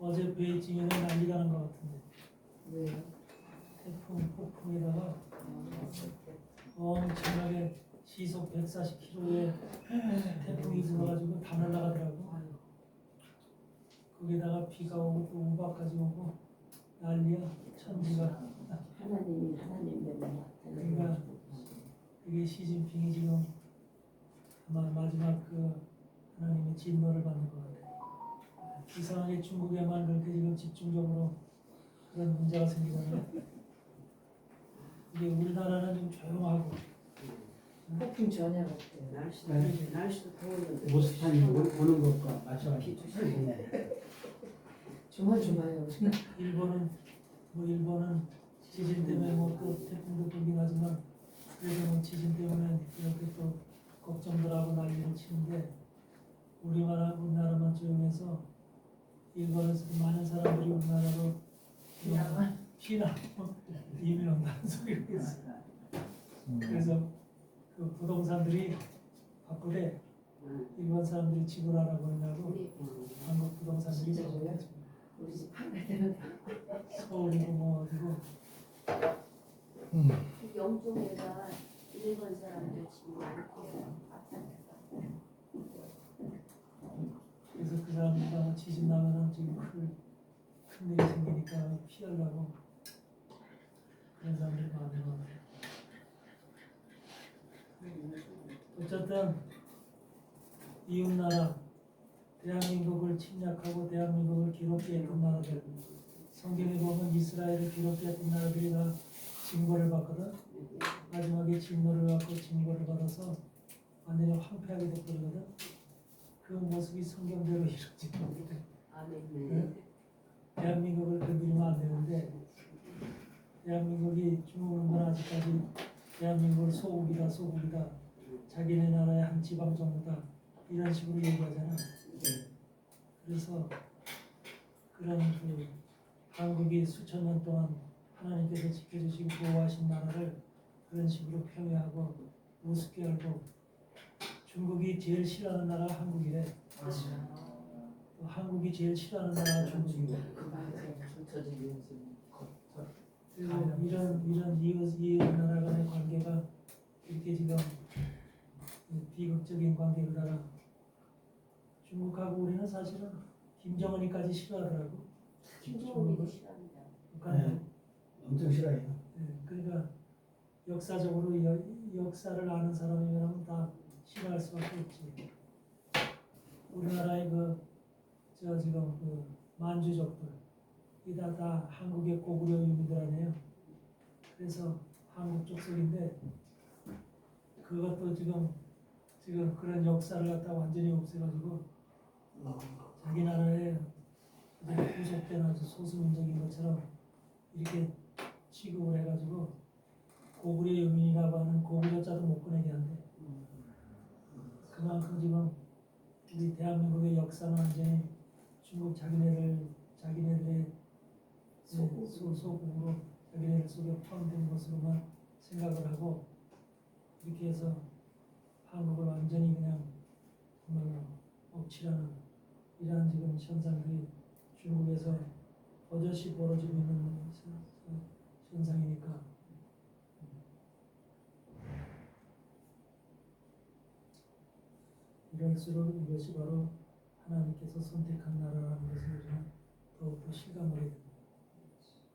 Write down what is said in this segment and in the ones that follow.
어제 베이징에는 난리가 난 것 같은데 왜요? 폭풍에다가 엄청나게 시속 140km의 태풍이 불어가지고 다 날아가더라고. 거기다가 비가 오고 또 우박까지 오고 난리야. 천지가. 하나님 때문에. 그러니까 그게 시진핑이 지금 아마 마지막 그 하나님의 진노를 받는 것 같아요. 이상하게 중국에만 그렇게 지금 집중적으로 그런 문제가 생기잖아요. 이게 우리나라는 좀 조용하고 폭풍 전야 같아요. 날씨도 더운데 모스탄이 오는 것과 마찬가지. 조마조마해요. 일본은 지진 때문에 뭐 또 태풍도 불긴 하지만 그래도 뭐 지진 때문에 이렇게 또 걱정들 하고 난리를 치는데 우리나라만 조용해서 일본에서 많은 사람들이 우리나라로 피난하고 이민 온다는 소리가 있어요. 그래서 그 부동산들이 바꾸래. 일본 사람들이 지불하라고 하냐고 한국 부동산들이 진짜로요? 우리 집 판매 되는 서울이고 뭐 어디고 영종에가 일본 사람들 지금 많대요. 그래서 그 사람들이 지진 나면은 지금 큰일이 생기니까 피하려고 그런 사람들이 많은 것 같아요. 어쨌든 이웃나라 대한민국을 침략하고 대한민국을 괴롭게 했던 나라들 성경에 보면 이스라엘을 괴롭게 했던 나라들이 다 징벌을 받거든. 마지막에 진노를 받고 징벌을 받아서 완전히 황폐하게 돼버리거든. 그 모습이 성경대로 이루어지는 건데 아멘. 대한민국을 건드리면 안 되는데 대한민국이 중국은 아직까지 대한민국을 소국이다 자기네 나라의 한 지방 정부다 이런 식으로 얘기하잖아. 그래서 그런 그 한국이 수천 년 동안 하나님께서 지켜주시고 보호하신 나라를 그런 식으로 폄훼하고 우습게 알고 중국이 제일 싫어하는 나라가 한국이래. 또 한국이 제일 싫어하는 나라가 중국이래. 그래서 이런 이웃 나라 간의 관계가 이렇게 지금 비극적인 관계로다가 중국하고 우리는 사실은 김정은이까지 싫어하더라고. 김정은이도 싫어합니다. 북한은. 엄청 싫어해요. 그러니까 역사적으로 역사를 아는 사람이면 다 싫어할 수밖에 없지. 우리나라의 지금 만주족들 이다 다 한국의 고구려 유민들 아니에요. 그래서 한국 족속인데 그것도 지금 그런 역사를 갖다 완전히 없애가지고 자기 나라에 구속된 아주 소수민족인 것처럼 이렇게 취급을 해가지고 고구려 유민이라고 하는 고구려자도 못 보내게 한대. 그만큼 지금 우리 대한민국의 역사는 완전히 중국 자기네들의 소국으로 자기네들 속에 포함된 것으로만 생각을 하고 이렇게 해서 한국을 완전히 그냥 억치라는 이러한 지금 현상들이 중국에서 버젓이 벌어지고 있는 현상이니까 이럴수록 이것이 바로 하나님께서 선택한 나라라는 것을 우리는 더욱더 실감하게 됩니다.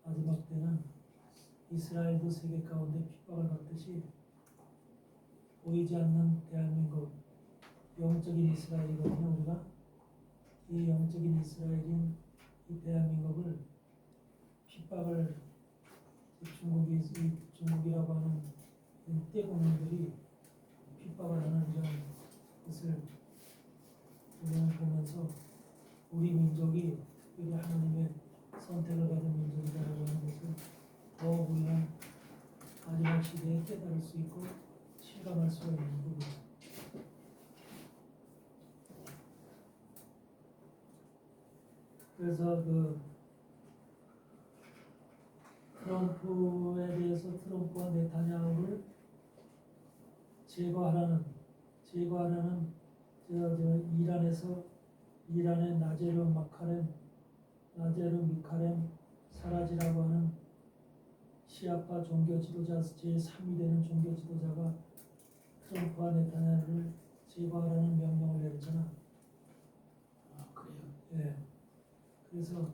마지막 때는 이스라엘도 세계 가운데 핍박을 받듯이 보이지 않는 대한민국 영적인 이스라엘이거든요. 우리가 이 영적인 이스라엘인 이 대한민국을 핍박을 중국이라고 하는 떼국민들이 핍박을 하는 이런 것을 우리는 보면서 우리 민족이 특별히 하나님의 선택을 받은 민족이라고 하는 것을 더욱 우리는 마지막 시대에 깨달을 수 있고 실감할 수가 있는 부분입니다. 그래서 트럼프에 대해서 트럼프와 네타냐후를 제거하라는 이란의 나제르 마카렌 나제르 미카렘 사라지라고 하는 시아파 종교 지도자 제3위 되는 종교 지도자가 트럼프와 네타냐후를 제거하라는 명령을 내렸잖아. 아, 그래요? 예. 그래서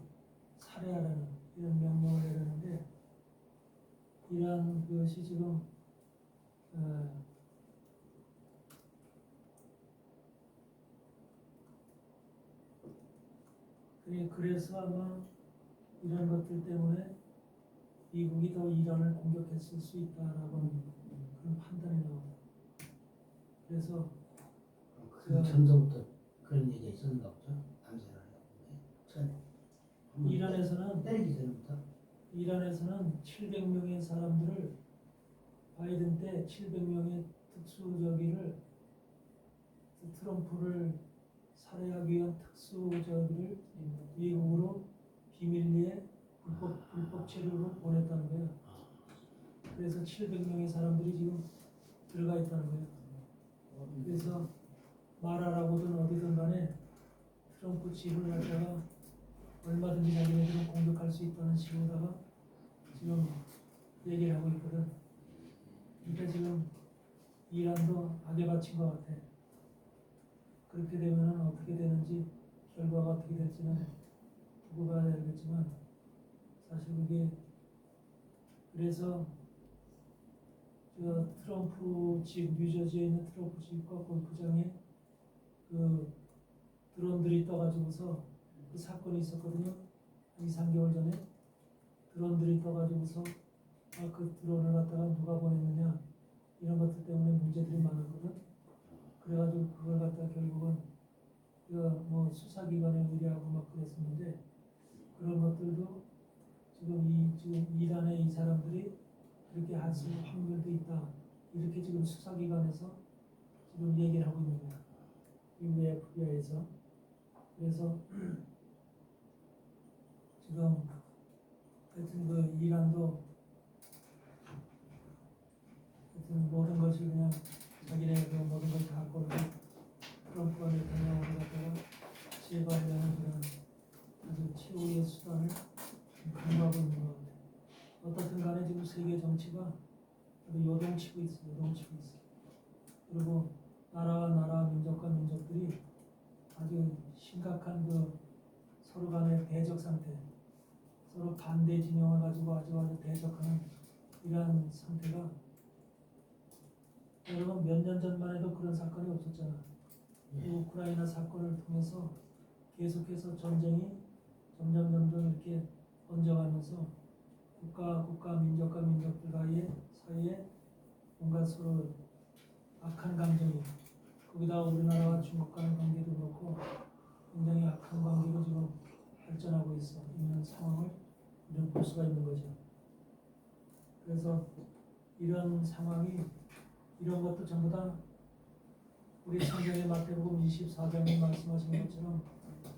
살해하라는 이런 명령을 내렸는데 이러한 것이 지금 그래서 아마 이런 것들 때문에 미국이 더 이란을 공격했을 수 있다라고는 그런 판단이 나옵니다. 그래서 그 전서부터 그런 얘기가 있었는가 보죠? 남세라고. 이란에서는 때리기 전부터. 700명의 사람들을 바이든 때 700명의 특수저기를 트럼프를 살해하기 위한 특수저기를 미국으로 비밀리에 불법 체류로 보냈다는 거예요. 그래서 700명의 사람들이 지금 들어가 있다는 거예요. 그래서 마라라고든 어디든 간에 트럼프 집을 갖다가 얼마든지 자기네들은 공격할 수 있다는 식으로다가 지금 얘기를 하고 있거든. 그러니까 지금 이란도 악에 바친 것 같아. 그렇게 되면은 어떻게 되는지 결과가 어떻게 될지는 두고 봐야 되겠지만 사실 그게 그래서 저 트럼프 집 뉴저지에 있는 트럼프 집과 골프장에 그 드론들이 떠가지고서 그 사건이 있었거든요. 한 2, 3개월 전에 드론들이 떠가지고서 그 드론을 갖다가 누가 보냈느냐 이런 것들 때문에 문제들이 많았거든. 그래가지고 그걸 갖다가 결국은 뭐 수사기관에 의뢰하고 막 그랬었는데 그런 것들도 지금 이란의 이 사람들이 그렇게 할 수 있는 확률도 있다. 이렇게 지금 수사기관에서 지금 얘기를 하고 있는 거야. 미국 FBI에서. 그래서 지금 하여튼 그 이란도 하여튼 모든 것이 그냥 자기네 그 모든 걸 다 갖고 트럼프와 네타냐후를 갖다가 제거하려는 그런 아주 최후의 수단을 강구하고 있는 것 같아요. 어떻든 간에 지금 세계 정치가 요동치고 있어요. 요동치고 있어요. 그리고 나라와 나라, 민족과 민족들이 아주 심각한 그 서로 간의 대적 상태, 서로 반대 진영을 가지고 아주 대적하는 이러한 상태가 여러분 몇 년 전만 해도 그런 사건이 없었잖아. 우크라이나 사건을 통해서 계속해서 전쟁이 점점 이렇게 번져가면서 국가 민족과 민족들 사이에 뭔가 서로 악한 감정이 거기다가 우리나라와 중국과의 관계도 그렇고 굉장히 악한 관계로 지금 발전하고 있는 상황을 우리는 볼 수가 있는 거죠. 그래서 이런 상황이 이런 것도 전부 다 우리 성경의 마태복음 24장에 말씀하신 것처럼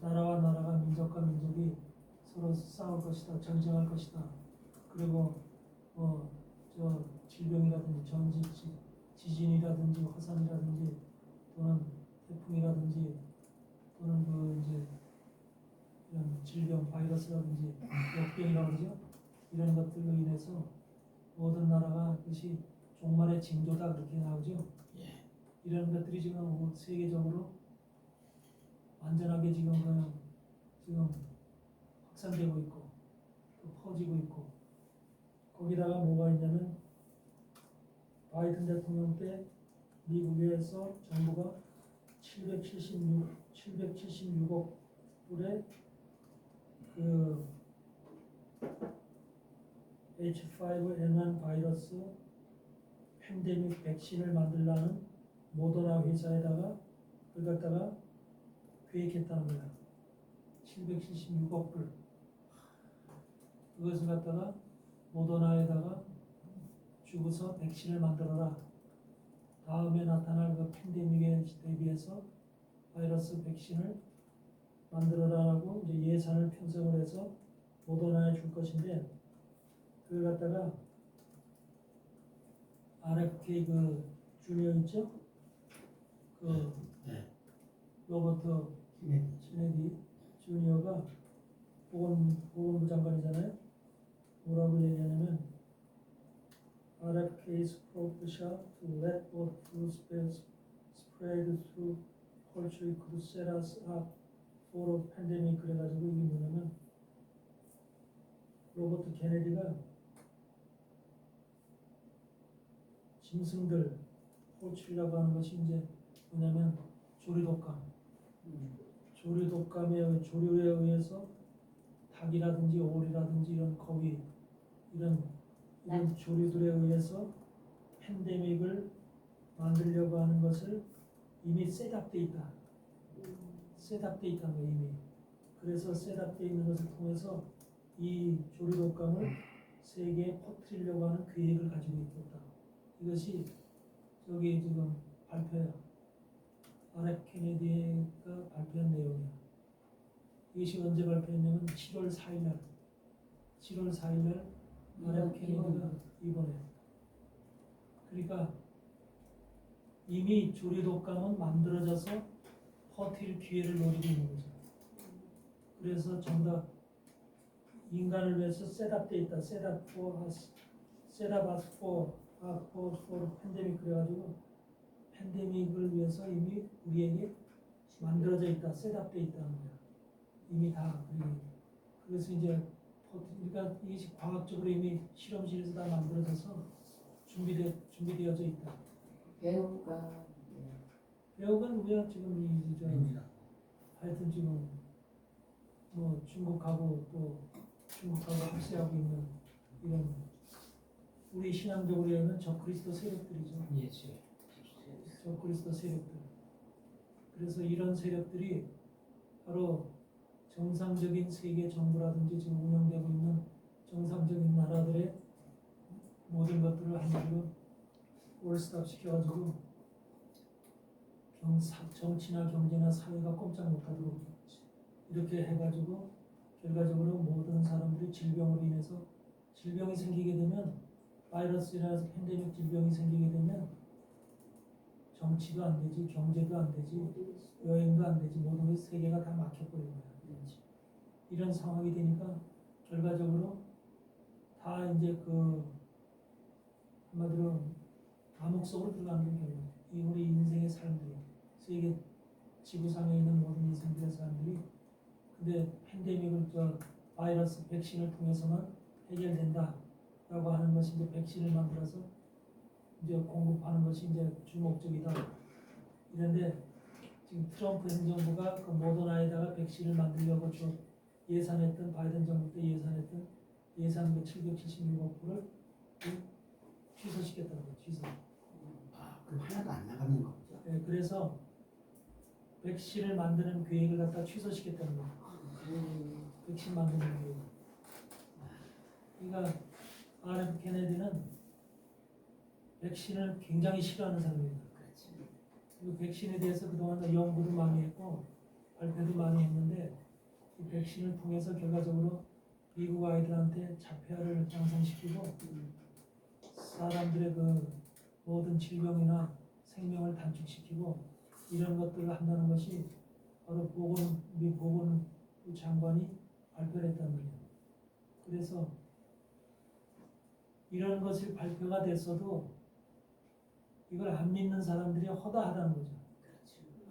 나라와 나라가 민족과 민족이 서로 싸울 것이다, 전쟁할 것이다. 그리고 저 질병이라든지 지진이라든지 화산이라든지 또는 태풍이라든지 또는 그 이제 이런 질병 바이러스라든지 역병이라고 그러죠. 이런 것들로 인해서 모든 나라가 그것이 종말의 징조다 그렇게 나오죠. 이런 것들이 지금 세계적으로 완전하게 지금 확산되고 있고 또 퍼지고 있고 거기다가 뭐가 있냐면 바이든 대통령 때 미국에서 정부가 776억 불의 그 H5N1 바이러스 팬데믹 백신을 만들라는 모더나 회사에다가 그걸 갖다가 계획했다는 거야. 776억 불. 그것을 갖다가 모더나에다가 주고서 백신을 만들어라. 다음에 나타날 그 팬데믹에 대비해서 바이러스 백신을 만들어라라고 이제 예산을 편성을 해서 모더나에 줄 것인데 그걸 갖다가 RFK 그 주니어 있죠? 로버트 케네디 주니어가 보건부 장관이잖아요. 뭐라고 얘기하냐면 RFK's proposal to let bird flu spread through poultry could set us up for a pandemic. 그래가지고 이게 뭐냐면 로버트 케네디가 짐승들 폴트리라고 하는 것이 이제 뭐냐면 조류독감에 조류에 의해서 닭이라든지 오리라든지 이런 거위 이런 조류들에 의해서 팬데믹을 만들려고 하는 것을 이미 셋업돼 있다. 셋업돼 있다는 거예요 이미. 그래서 셋업돼 있는 것을 통해서 이 조류독감을 세계에 퍼뜨리려고 하는 계획을 가지고 있었다. 이것이 저기 지금 발표야. RF 케네디가 발표한 내용이야. 이것이 언제 발표했냐면 7월 4일 날 RF 케네디가 이번에. 그러니까 이미 조류독감은 만들어져서 퍼뜨릴 기회를 노리고 있는 거죠. 그래서 정답 인간을 위해서 셋업돼 있다. 셋업 for 팬데믹 그래가지고 팬데믹을 위해서 이미 우리에게 만들어져 있다. 셋업돼 있다는 거야. 이미 다. 그래서 이제 그러니까 이게 과학적으로 이미 실험실에서 다 만들어져서 준비되어져 있다. 배우가 배우가 누구야? 지금 하여튼 지금 뭐 중국하고 합세하고 있는 이런 우리 신앙적으로는 적그리스도 세력들이죠. 적그리스도 세력들. 그래서 이런 세력들이 바로 정상적인 세계 정부라든지 지금 운영되고 있는 정상적인 나라들의 모든 것들을 한마디로 올스탑 시켜가지고 정치나 경제나 사회가 꼼짝 못하도록 이렇게 해가지고 결과적으로 모든 사람들이 질병으로 인해서 질병이 생기게 되면 바이러스나 팬데믹 질병이 생기게 되면 정치도 안 되지, 경제도 안 되지, 여행도 안 되지, 모든 게 세계가 다 막혀버리는 거야. 이런 상황이 되니까 결과적으로 다 이제 한마디로 암흑 속으로 들어가는 게 이 우리 인생의 삶들이 세계 지구상에 있는 모든 인생들의 삶들이 근데 팬데믹을 바이러스 백신을 통해서만 해결된다라고 하는 것이 이제 백신을 만들어서 이제 공급하는 것이 이제 주목적이다. 이런데 지금 트럼프 행정부가 그 모더나에다가 백신을 만들려고 예산했던 바이든 정부 때 예산했던 예산 그 776억불을 취소시켰다는 거죠. 취소. 그럼 하나도 안 나가는 거죠? 네, 그래서 백신을 만드는 계획을 갖다 취소시켰다는 거예요. 백신 만드는 계획. 그러니까 RF 케네디는 백신을 굉장히 싫어하는 사람입니다. 그리고 백신에 대해서 그동안 연구도 많이 했고 발표도 많이 했는데 이 백신을 통해서 결과적으로 미국 아이들한테 자폐아를 양성시키고 사람들의 모든 질병이나 생명을 단축시키고 이런 것들을 한다는 것이 바로 미 보건부 장관이 발표를 했단 말이에요. 그래서 이런 것이 발표가 됐어도 이걸 안 믿는 사람들이 허다하다는 거죠.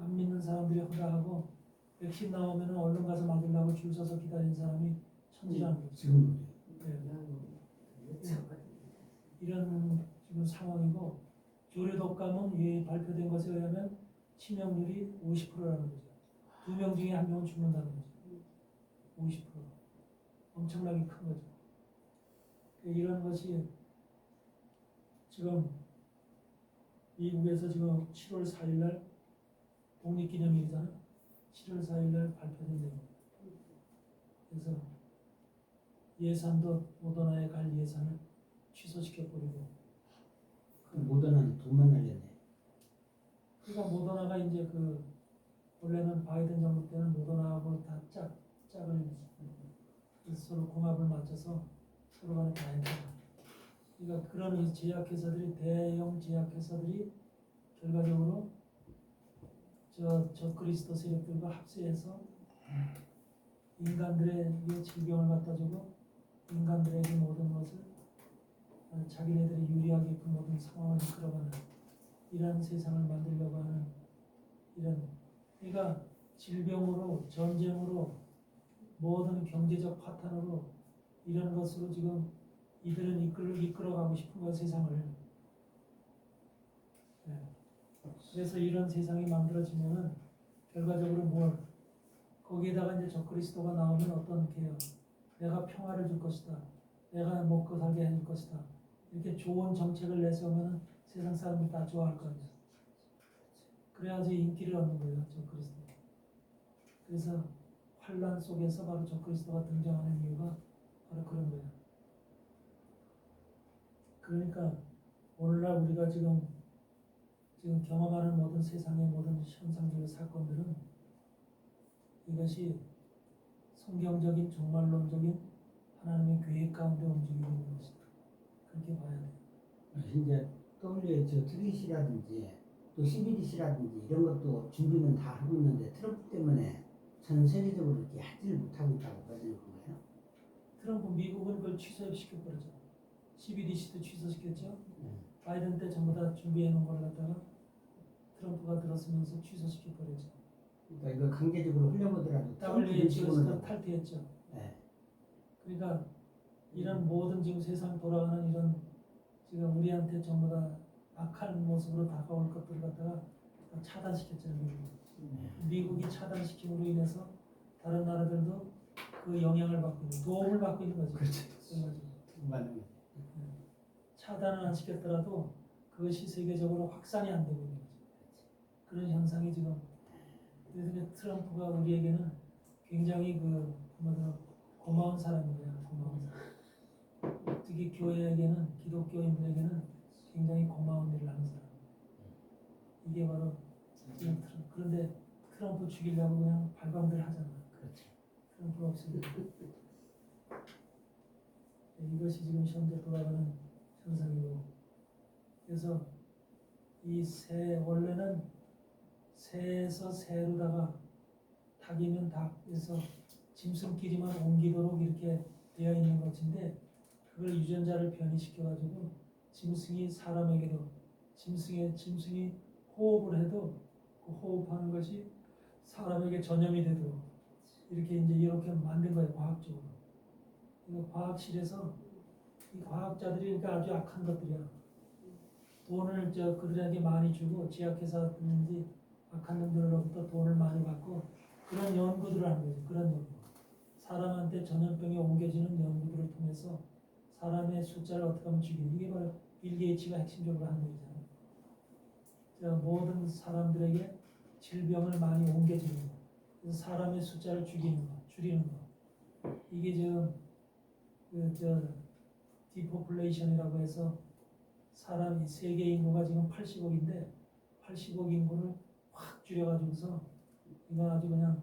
안 믿는 사람들이 허다하고 백신 나오면 얼른 가서 맞으려고 줄 서서 기다린 사람이 천지라는 거죠. 지금 이런 지금 상황이고 조류독감은 이 발표된 것에 의하면 치명률이 50%라는 거죠. 2명 중에 1명은 죽는다는 거죠. 50%. 엄청나게 큰 거죠. 이런 것이 지금 미국에서 지금 7월 4일 날 독립기념일이잖아. 7월 4일 날 발표된 내용. 그래서 예산도 모더나에 갈 예산을 취소시켜버리고. 모더나는 돈만 날렸네. 그러니까 모더나가 이제 원래는 바이든 정부 때는 모더나하고 다 짝을 서로 궁합을 맞춰서 서로 간에 다 했다. 그러니까 그런 제약회사들이 대형 제약회사들이 결과적으로 저 그리스도 세력들과 합세해서 인간들의 이 질병을 갖다 주고 인간들에게 모든 것을 자기네들이 유리하게끔 모든 상황을 이끌어가는 이런 세상을 만들려고 하는 이런 그러니까 질병으로 전쟁으로 모든 경제적 파탄으로 이런 것으로 지금 이들은 이끌어가고 싶은 거 세상을. 네. 그래서 이런 세상이 만들어지면은 결과적으로 뭘 거기에다가 이제 적그리스도가 나오면 어떻게 해요? 내가 평화를 줄 것이다. 내가 먹고 살게 해줄 것이다. 이렇게 좋은 정책을 내세우면 세상 사람들이 다 좋아할 거 아니에요. 그래야지 인기를 얻는 거예요, 적그리스도. 그래서 환란 속에서 바로 적그리스도가 등장하는 이유가 바로 그런 거예요. 그러니까 오늘날 우리가 지금 경험하는 모든 세상의 모든 현상적인 사건들은 이것이 성경적인 종말론적인 하나님의 계획 가운데 움직이고 있는 것이다. 그렇게 봐야 돼요. 이제 WH 트릿이라든지 또 CBDC라든지 이런 것도 준비는 다 하고 있는데 트럼프 때문에 전 세계적으로 이렇게 하지를 못하고 있다고 봐지는 건가요? 트럼프 미국은 그걸 취소시켜버렸죠. CBDC도 취소시켰죠. 네. 바이든 때 전부 다 준비해 놓은 걸 갖다가 트럼프가 들어서면서 취소시켜버렸죠. 그러니까 이거 강제적으로 흘려보더라도 WHO에서도 탈퇴했죠. 네. 그러니까 이런 모든 지금 세상 돌아가는 이런 지금 우리한테 전부 다 악한 모습으로 다가올 것들을 갖다가 다 차단시켰잖아요. 미국이 차단시킴으로 인해서 다른 나라들도 그 영향을 받고 있는 도움을 받고 있는 거죠. 그렇죠. 그래가지고 맞는 차단을 안 시켰더라도 그것이 세계적으로 확산이 안 되고 있는 거죠. 그런 현상이 지금 그래서 이제 트럼프가 우리에게는 굉장히 고마운 사람이에요. 고마운 사람. 특히 교회에게는 기독교인들에게는 굉장히 고마운 일을 하는 사람. 이게 바로 지금 그런데 트럼프 죽이려고 그냥 발광들 하잖아. 그렇죠. 트럼프가 없으니까. 이것이 지금 현재 돌아가는 현상이고 그래서 이 새 원래는 새에서 새로다가 닭이면 닭에서 짐승끼리만 옮기도록 이렇게 되어 있는 것인데 그걸 유전자를 변이시켜가지고 짐승이 사람에게도 짐승이 호흡을 해도 그 호흡하는 것이 사람에게 전염이 되도록 이렇게 만든 거예요 과학적으로. 과학실에서 이 과학자들이 그러니까 아주 악한 것들이야. 돈을 그들에게 많이 주고 제약회사든지 악한 놈들로부터 돈을 많이 받고 그런 연구들을 하는 거지. 그런 연구. 사람한테 전염병이 옮겨지는 연구들을 통해서 사람의 숫자를 어떻게 하면 죽이는 이게 바로 빌 게이츠가 핵심적으로 하는 얘기잖아요. 모든 사람들에게 질병을 많이 옮겨주는 거. 그래서 사람의 숫자를 줄이는 거. 이게 지금 디포플레이션이라고 해서 사람이 세계 인구가 지금 80억인데 80억 인구를 확 줄여가지고서 이거 아주 그냥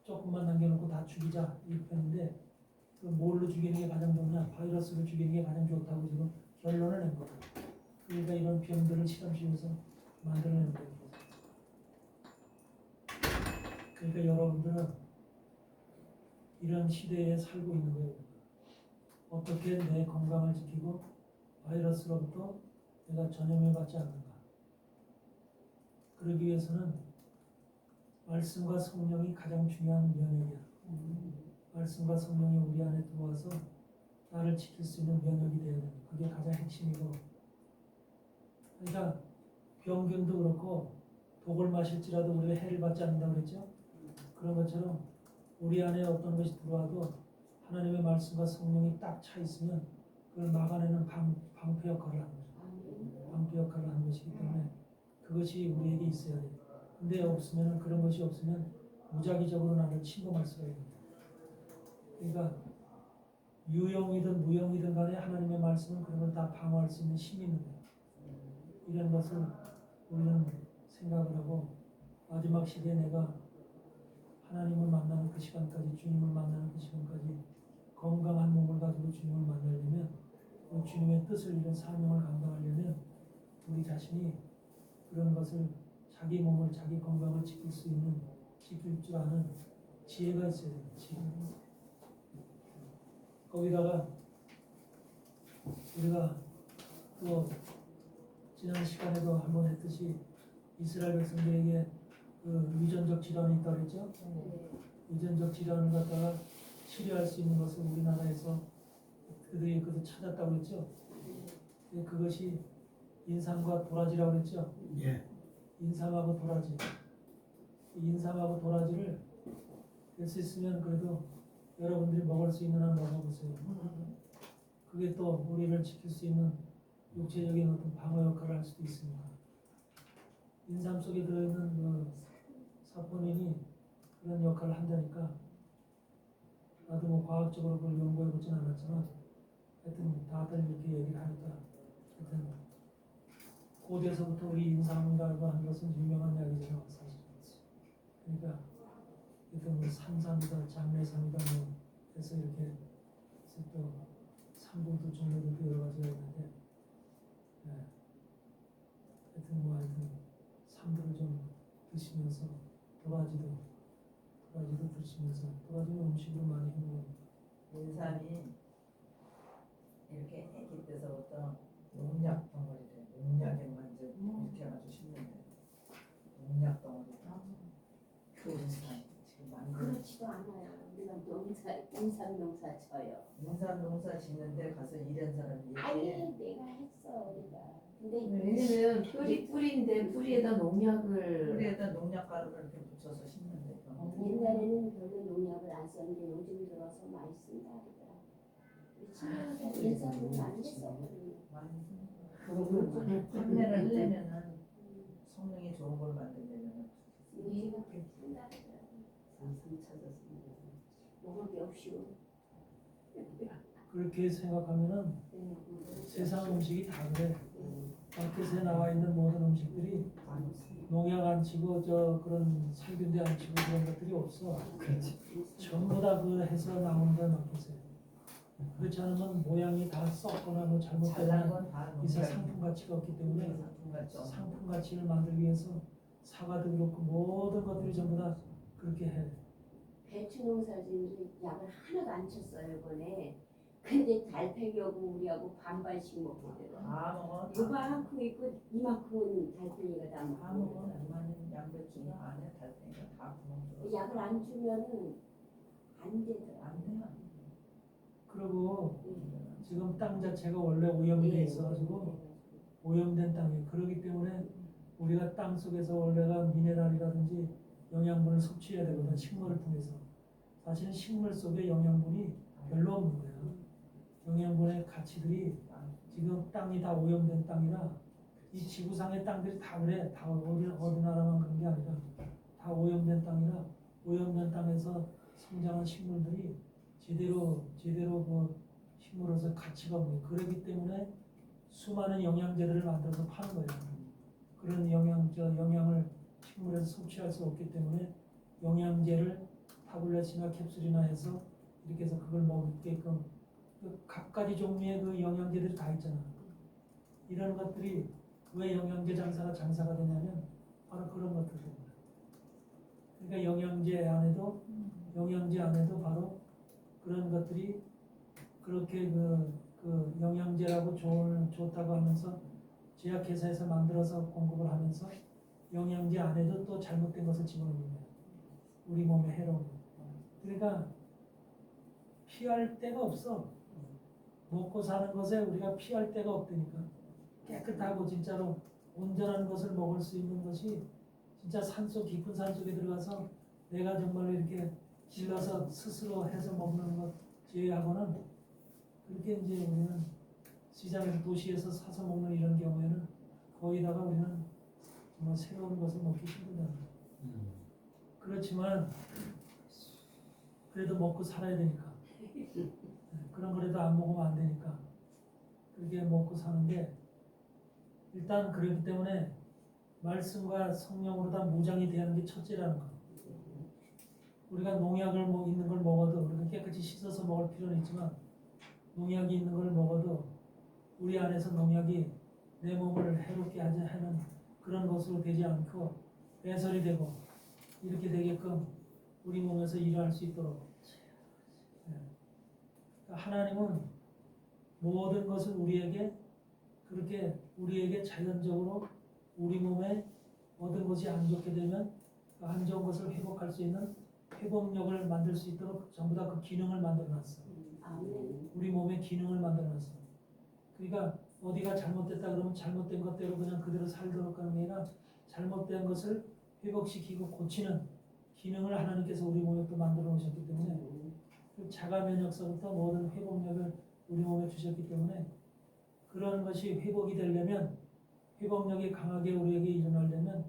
조금만 남겨놓고 다 죽이자 이 편인데 그 뭘로 죽이는 게 가장 좋냐 바이러스로 죽이는 게 가장 좋다고 지금 결론을 낸 거예요. 그러니까 이런 병들을 실험실에서 만들어낸 거예요. 그러니까 여러분들은 이런 시대에 살고 있는 거예요. 어떻게 내 건강을 지키고 바이러스로부터 내가 전염을 받지 않는가. 그러기 위해서는 말씀과 성령이 가장 중요한 면역이야. 말씀과 성령이 우리 안에 들어와서 나를 지킬 수 있는 면역이 되어야 된다. 그게 가장 핵심이고 그러니까 병균도 그렇고 독을 마실지라도 우리가 해를 받지 않는다고 그랬죠. 그런 것처럼 우리 안에 어떤 것이 들어와도 하나님의 말씀과 성령이 딱 차 있으면 그걸 막아내는 방패 역할을 하는 거죠. 방패 역할을 하는 것이기 때문에 그것이 우리에게 있어야 돼요. 근데 없으면 그런 것이 없으면 무작위적으로 나를 침범할 수가 있는 거예요. 그러니까 유용이든 무용이든 간에 하나님의 말씀은 그런 걸 다 방어할 수 있는 힘이 있는 거예요. 이런 것을 우리는 생각을 하고 마지막 시대에 내가 하나님을 만나는 그 시간까지 주님을 만나는 그 시간까지 건강한 몸을 가지고 주님을 만나려면 그 주님의 뜻을 이룬 사명을 감당하려면 우리 자신이 그런 것을 자기 몸을 자기 건강을 지킬 줄 아는 지혜가 있어야 돼요. 지혜. 거기다가 우리가 또 지난 시간에도 한번 했듯이 이스라엘 백성들에게 그 유전적 질환이 있다고 그랬죠? 유전적 질환을 갖다가 치료할 수 있는 것을 우리나라에서 그들이 찾았다고 그랬죠? 근데 그것이 인삼과 도라지라고 그랬죠? 예. 인삼하고 도라지. 인삼하고 도라지를 될 수 있으면 그래도 여러분들이 먹을 수 있는 한 먹어보세요. 그게 또 우리를 지킬 수 있는 육체적인 어떤 방어 역할을 할 수도 있습니다. 인삼 속에 들어있는 그 사포닌이 그런 역할을 한다니까 나도 뭐 과학적으로 그걸 연구해보진 않았지만 하여튼 다들 이렇게 얘기를 하니까 하여튼 고대에서부터 우리 인삼이라고 하는 것은 유명한 약이잖아요. 사실. 그러니까 하여튼 뭐 산삼이다 장례삼이다 뭐 해서 이렇게 해서 또 삼분도 종류도 여러 가지가 있는데 하여튼 뭐 하여튼 삼두를 좀 드시면서 도라지도 드시면서 도라지는 음식으로 많이 해먹어요. 인삼이 이렇게 애기 때서부터 농약 덩어리래. 농약에 먼저 이렇게 해가지고 심는데 농약 덩어리. 그 인삼 지금 만든 그렇지도 않아요. 우리가 인삼 농사 쳐요. 인삼 농사 짓는데 가서 일한 사람이 아니 얘기해. 내가 했어 우리가. 근데 왜냐면 뿌리인데 뿌리에다 농약을 뿌리에다 농약 가루를 이렇게 묻혀서 심는데 옛날에는 별로 농약을 안 썼는데 요즘 들어서 많이 쓴다 그러더라. 우리 친구가 인삼을 많이 써. 많이 쓰는 거야. 그거를 판매를 하려면은 성능이 좋은 걸 만들려면 얘가 쓴다 그러더라. 상상 찾았습니다. 먹을 게 없이요. 그렇게 생각하면은 세상 음식이 다 그래. 마켓에 나와 있는 모든 음식들이 농약 안 치고 그런 살균제 안 치고 그런 것들이 없어. 그렇지. 전부 다 그 해서 나오는 데 마켓에. 그렇지 않으면 모양이 다 썩거나 뭐 잘난 잘못되거나 건다 이상 상품 가치가 없기 때문에 상품 같죠. 상품 가치를 만들기 위해서 사과도 그렇고 모든 것들이 전부 다 그렇게 해. 배추 농사 짓는데 약을 하나도 안 쳤어요 이번에. 근데 달팽이하고 우리하고 반반씩 먹게 되더라. 다 먹어. 요만큼 있고 이만큼은 달팽이가 다 다 먹고 먹어. 이만한 양배추는 안에 달팽이가 다 구멍 뚫어. 약을 안 주면은 안 되더라. 안 돼요. 그리고 지금 땅 자체가 원래 오염돼 있어가지고 오염된 땅이 그러기 때문에 우리가 땅 속에서 원래가 미네랄이라든지 영양분을 섭취해야 되거든. 식물을 통해서. 사실은 식물 속에 영양분이 별로 없는 거야. 영양분의 가치들이 지금 땅이 다 오염된 땅이라 이 지구상의 땅들이 다 그래. 다 어느 나라만 그런 게 아니라 다 오염된 땅이라 오염된 땅에서 성장한 식물들이 제대로 그 식물로서 가치가 없는 거예요. 그렇기 때문에 수많은 영양제들을 만들어서 파는 거예요. 그런 영양을 식물에서 섭취할 수 없기 때문에 영양제를 타블렛이나 캡슐이나 해서 이렇게 해서 그걸 먹게끔 각가지 종류의 그 영양제들이 다 있잖아. 이런 것들이 왜 영양제 장사가 되냐면 바로 그런 것들 때문에. 그러니까 영양제 안에도 바로 그런 것들이 그렇게 그 영양제라고 좋다고 하면서 제약회사에서 만들어서 공급을 하면서 영양제 안에도 또 잘못된 것을 집어넣는 거예요. 우리 몸에 해로운 거. 그러니까 피할 데가 없어. 먹고 사는 것에 우리가 피할 데가 없다니까. 깨끗하고 진짜로 온전한 것을 먹을 수 있는 것이 진짜 산속 깊은 산속에 들어가서 내가 정말 이렇게 질러서 스스로 해서 먹는 것 제외하고는 그렇게 이제 우리는 시장에서 도시에서 사서 먹는 이런 경우에는 거기다가 우리는 정말 새로운 것을 먹기 힘들다. 그렇지만 그래도 먹고 살아야 되니까 그런 거라도 안 먹으면 안 되니까 그렇게 먹고 사는데 일단 그렇기 때문에 말씀과 성령으로 다 무장이 되는 게 첫째라는 거. 우리가 농약을 있는 걸 먹어도 우리가 깨끗이 씻어서 먹을 필요는 있지만 농약이 있는 걸 먹어도 우리 안에서 농약이 내 몸을 해롭게 하는 그런 것으로 되지 않고 배설이 되고 이렇게 되게끔 우리 몸에서 일할 수 있도록. 예. 그러니까 하나님은 모든 것을 우리에게 그렇게 우리에게 자연적으로 우리 몸에 모든 것이 안 좋게 되면 그 안 좋은 것을 회복할 수 있는 회복력을 만들 수 있도록 전부 다 그 기능을 만들어놨어. 아멘. 우리 몸의 기능을 만들어놨어. 그러니까 어디가 잘못됐다 그러면 잘못된 것대로 그냥 그대로 살도록 하는 게 아니라 잘못된 것을 회복시키고 고치는 기능을 하나님께서 우리 몸에 또 만들어 놓으셨기 때문에 그 자가 면역서부터 모든 회복력을 우리 몸에 주셨기 때문에 그런 것이 회복이 되려면 회복력이 강하게 우리에게 일어나려면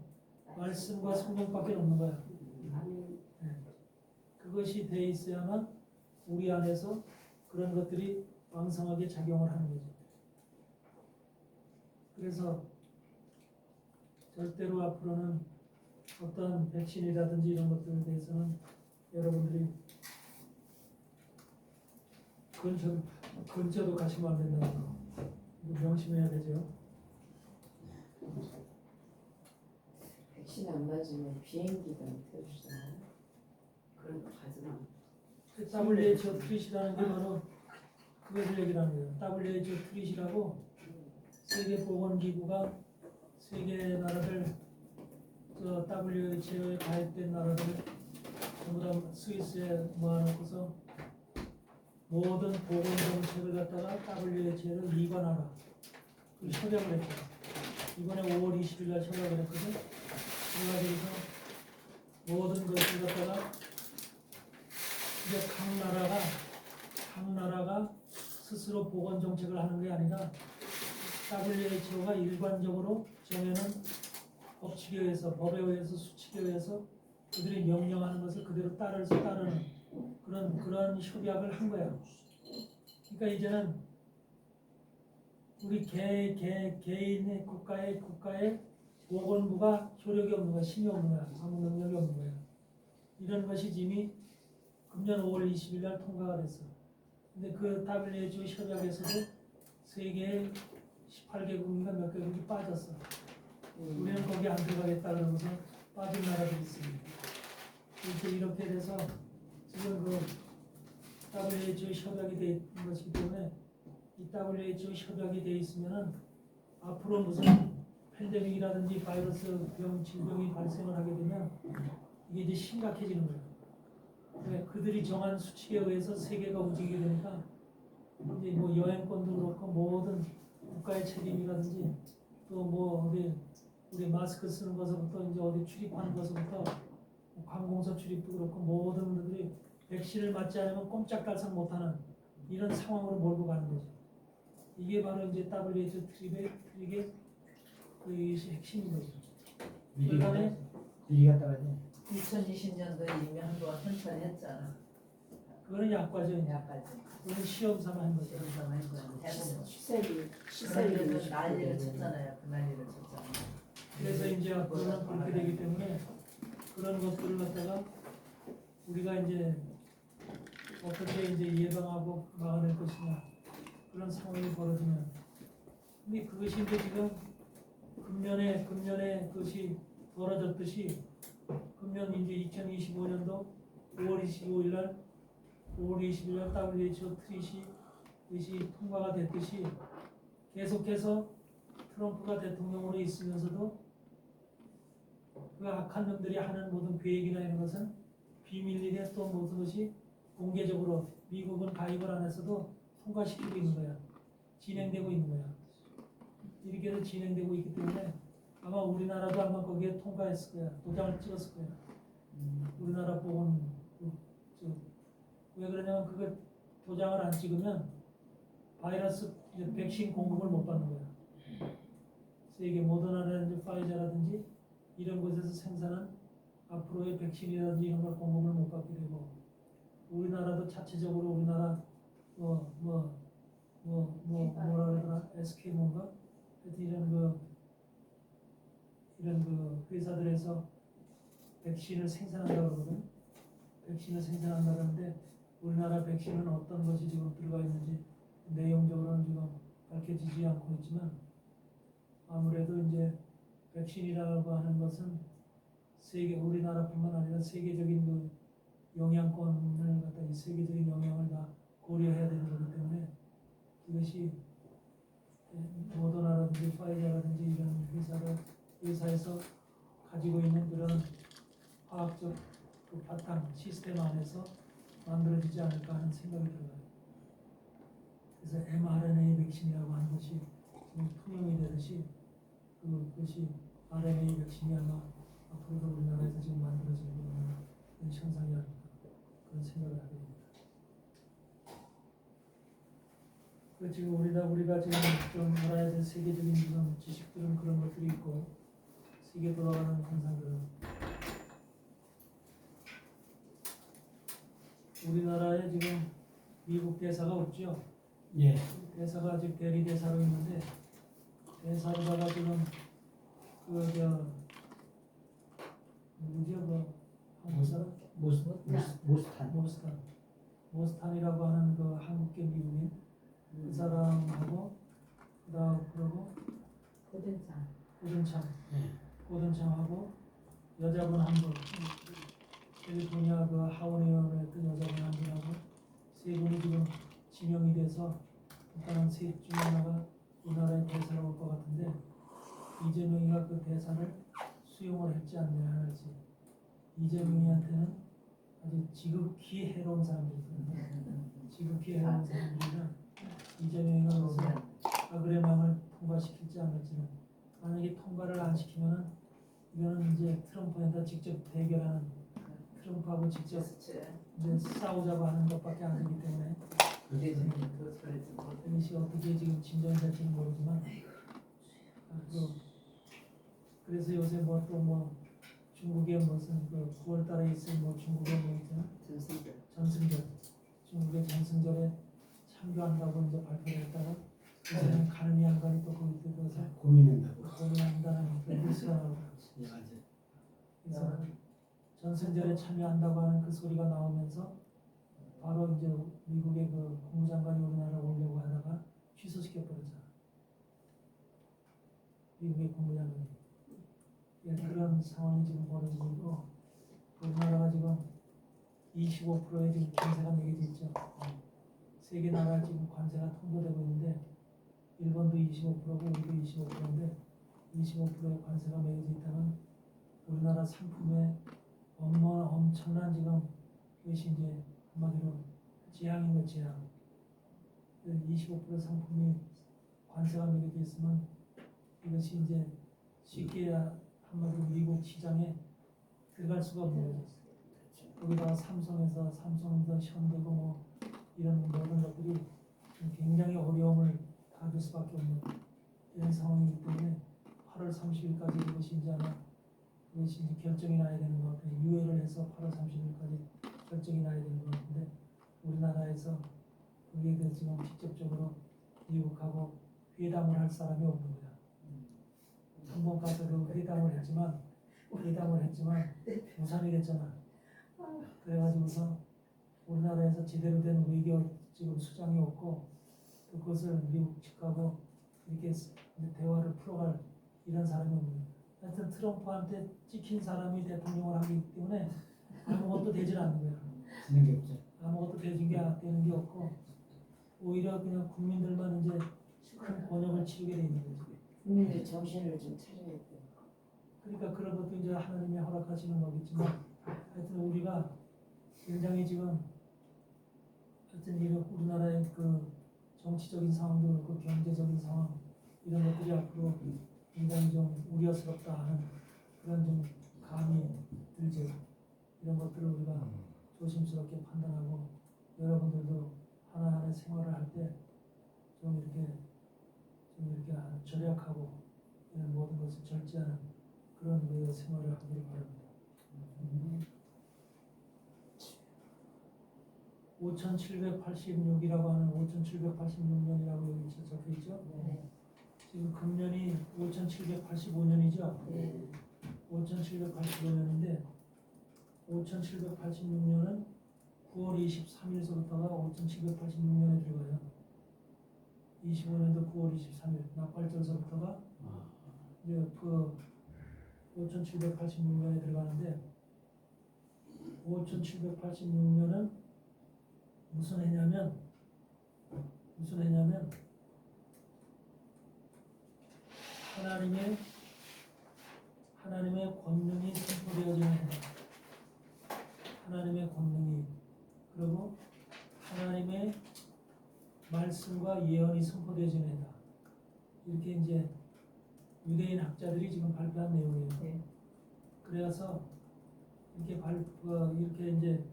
말씀과 성령밖에 없는 거야. 아멘. 그것이 돼 있어야만 우리 안에서 그런 것들이 왕성하게 작용을 하는 거죠. 그래서 절대로 앞으로는 어떤 백신이라든지 이런 것들에 대해서는 여러분들이 근처도 가시면 안 된다는 거 이거 명심해야 되죠. 백신 안 맞으면 비행기도 못 태우잖아요. 그런 거 가져가. WHO 트릿이라는 게 바로 그것을 얘기하는 거예요. WHO 트릿이라고 세계보건기구가 세계 나라들 저 WHO에 가입된 나라들 전부 다 스위스에 모아놓고서 모든 보건 정책을 갖다가 WHO를 이관하라 그 협약을 했죠. 이번에 5월 20일 날 협약을 했거든. 그래가지고서 모든 것을 갖다가 이제 각 나라가 스스로 보건 정책을 하는 게 아니라 WHO가 일관적으로 정해놓은 법칙에 의해서 법에 의해서 수칙에 의해서 그들이 명령하는 것을 그대로 따르는 그런 협약을 한 거야. 그러니까 이제는 우리 개인의 국가의 보건부가 효력이 없는 거야, 힘이 없는 거야, 아무 능력이 없는 거야. 이런 것이 이미 금년 5월 20일 날 통과가 됐어. 근데 그 WHO 협약에서도 세계 18개국인가 몇 개국이 빠졌어. 우리는 거기 안 들어가겠다 그러면서 빠진 나라들이 있습니다. 이렇게 돼서 지금 그 WHO 협약이 돼 있는 것이기 때문에 이 WHO 협약이 돼 있으면은 앞으로 무슨 팬데믹이라든지 바이러스 질병이 발생을 하게 되면 이게 이제 심각해지는 거예요. 네, 그들이 정한 수칙에 의해서 세계가 움직이게 되니까 이제 뭐 여행권도 그렇고 모든 국가의 책임이라든지 또 뭐 우리 마스크 쓰는 것부터 이제 어디 출입하는 것부터 관공서 출입도 그렇고 모든 분들이 백신을 맞지 않으면 꼼짝달싹 못하는 이런 상황으로 몰고 가는 거죠. 이게 바로 이제 WHO 트립의 그 핵심인 거죠. 그다음에 미리 갔다 가지. 2020년도에 이미 한동안 천천히 했잖아. 그거는 약과죠. 약까지. 그건 시험 삼아 한 거죠. 그러면 해보고. 시설이 그런데도 난리를 쳤잖아요. 그 난리를 쳤잖아요. 그래서 이제 앞으로는 그렇게 되기 때문에 그런 것들을 갖다가 우리가 이제 어떻게 이제 예방하고 막아낼 것이냐 그런 상황이 벌어지면 근데 그것이 이제 지금 금년에 그것이 벌어졌듯이 금년 이제 2025년도 5월 20일 날 WHO 트릿이 통과가 됐듯이 계속해서 트럼프가 대통령으로 있으면서도 그 악한 놈들이 하는 모든 계획이나 이런 것은 비밀리에 또 모든 것이 공개적으로 미국은 가입을 안 했어도 통과시키고 있는 거야. 진행되고 있는 거야. 이렇게 해서 진행되고 있기 때문에 아마 우리나라도 아마 거기에 통과했을 거야. 도장을 찍었을 거야. 우리나라 보건 왜 그러냐면 그거 도장을 안 찍으면 바이러스 이제 백신 공급을 못 받는 거야. 세계 모더나라든지 파이저라든지 이런 곳에서 생산한 앞으로의 백신이라든지 이런 걸 공급을 못 받게 되고 우리나라도 자체적으로 우리나라 뭐라 그러나 SK 뭔가 하여튼 이런 그 회사들에서 백신을 생산한다고 그러거든. 백신을 생산한다고 하는데 우리나라 백신은 어떤 것이 지금 들어가 있는지 내용적으로는 지금 밝혀지지 않고 있지만 아무래도 이제 백신이라고 하는 것은 우리나라뿐만 아니라 세계적인 그 이 세계적인 영향을 다 고려해야 되는 거기 때문에 이것이 모더나라든지 파이자라든지 이런 회사에서 가지고 있는 그런 화학적 그 바탕 시스템 안에서 만들어지지 않을까 하는 생각이 들어요. 그래서 mRNA 백신이라고 하는 것이 지금 통용이 되듯이 그것이 RNA 백신이 아마 앞으로도 우리나라에서 지금 만들어지는 그런 현상이 아닐까 그런 생각을 하게 됩니다. 그 지금 우리가 지금 좀 알아야 될 세계적인 지금 지식들은 그런 것들이 있고 세계 돌아가는 현상들은 우리나라에 지금 미국 대사가 없죠. 예. 대사가 아직 대리 대사로 있는데 대사로다가 지금 누구죠 그 한국 사람 모스탄이라고 하는 그 한국계 미국인 그 사람하고 그러고 고든창하고 여자분 한 분, 캘리포니아 그 하원의원에 했던 여자분 한 분하고 세 분이 지금 지명이 돼서 일단은 셋 중에 하나가 우리나라의 대사로 올 것 같은데 이재명이가 그 대사를 수용을 했지 않느냐 할지 이재명이한테는 아주 지극히 해로운 사람들이거든요. 지극히 해로운 사람들이라 이재명이가 무슨 아그레망을 통과시킬지 안 할지는 만약에 통과를 안 시키면은 이거는 이제 트럼프한테 직접 대결하는 트럼프하고 직접 이제 싸우자고 하는 것밖에 안 되기 때문에 이것이 어떻게 지금 진전이 될지는 모르지만 그래서 요새 중국에 무슨 그 9월달에 있을 중국의 있잖아 전승절 중국의 전승절에 참교한다고 이제 발표를 했다가 이제는 가느니 안 가니 또 거기 들어서 고민한다는 그런 뉴스가 나오고 예, 맞아요. 그래서 전승절에 참여한다고 하는 그 소리가 나오면서 바로 이제 미국의 그 국무장관이 우리나라 오려고 하다가 취소시켜 버렸잖아. 미국의 국무장관이. 예, 그런 상황이 지금 벌어지고 있고 우리나라가 지금 25%의 지금 관세가 매겨져 있죠. 세계 나라 지금 관세가 통보되고 있는데 일본도 25%고 우리도 25%인데 25%의 관세가 매겨져 있다는 우리나라 상품에 엄청난 지금 그것이 이제 한마디로 재앙인 것 재앙. 25% 상품이 관세가 매겨져 있으면 이것이 이제 쉽게 한마디로 미국 시장에 들어갈 수가 없는 거죠. 거기다가 삼성도 현대고 이런 모든 것들이 굉장히 어려움을 가질 수밖에 없는 이런 상황이기 때문에 8월 30일까지 이것이 이제 아마 그것이 이제 결정이 나야 되는 것 같아요. 유예를 해서 8월 30일까지 결정이 나야 되는 것 같은데 우리나라에서 그게 지금 직접적으로 미국하고 회담을 할 사람이 없는 거야. 한 번 가서 그 회담을 했지만 무산이 됐잖아. 그래가지고서 우리나라에서 제대로 된 외교 지금 수장이 없고 또 그것을 미국 측하고 이렇게 대화를 풀어갈 이런 사람이 없는 거야. 하여튼 트럼프한테 찍힌 사람이 대통령을 하기 때문에 아무것도 되질 않는 거야. 되는 게 없죠. 아무것도 되는 게 없고 오히려 그냥 국민들만 이제 큰 곤욕을 치르게 돼 있는 거지. 국민들 정신을 좀 차려야 돼. 그러니까 그런 것도 이제 하나님이 허락하시는 거겠지만 하여튼 우리가 굉장히 지금 하여튼 이런 우리나라의 그 정치적인 상황도 그렇고 경제적인 상황 이런 것들이 앞으로 굉장히 좀 우려스럽다 하는 그런 좀 감이 들죠. 이런 것들을 우리가 조심스럽게 판단하고 여러분들도 하나하나 생활을 할 때 좀 이렇게 절약하고 이런 모든 것을 절제하는 그런 그 생활을 하기를 바랍니다. 5786이라고 하는 5786년이라고 여기 적혀 있죠. 네. 지금 금년이 5785년이죠. 네. 5785년인데 5786년은 9월 23일서부터가 5786년에 들어가요. 25년도 9월 23일 낙발절서부터가 이제 그 5786년에 들어가는데 5786년은 무슨 해냐면 하나님의 권능이 선포되어지는 해다. 하나님의 권능이, 그리고 하나님의 말씀과 예언이 선포되어지는 해다. 이렇게 이제 유대인 학자들이 지금 발표한 내용이에요. 네. 그래서 이렇게 이제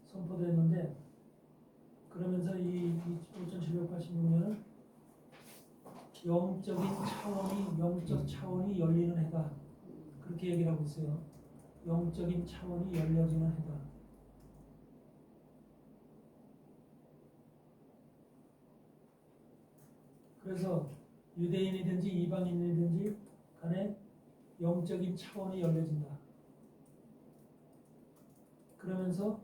선포됐는데, 그러면서 이 5786년은 영적 차원이 열리는 해다. 그렇게 얘기를 하고 있어요. 영적인 차원이 열려지는 해다. 그래서 유대인이든지 이방인이든지 간에 영적인 차원이 열려진다. 그러면서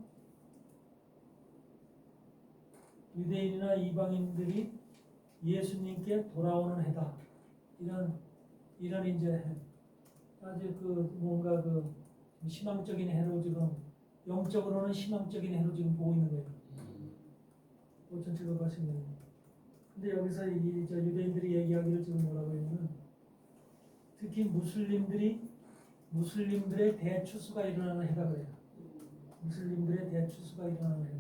유대인이나 이방인들이 예수님께 돌아오는 해다. 이런 이제 아주 뭔가 희망적인 해로 지금, 영적으로는 희망적인 해로 지금 보고 있는 거예요. 5780년. 근데 여기서 저 유대인들이 얘기하기를 지금 뭐라고 했냐면, 특히 무슬림들의 대추수가 일어나는 해다 그래요. 무슬림들의 대추수가 일어나는 해다.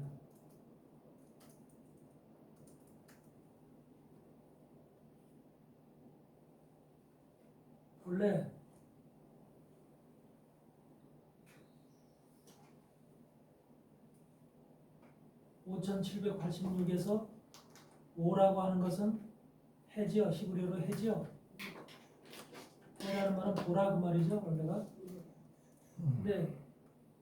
원래 (5786에서) 5라고 하는 것은 해지요. 히브리어로 해지요. 해라는 말은 보라 그 말이죠. 원래가. 근데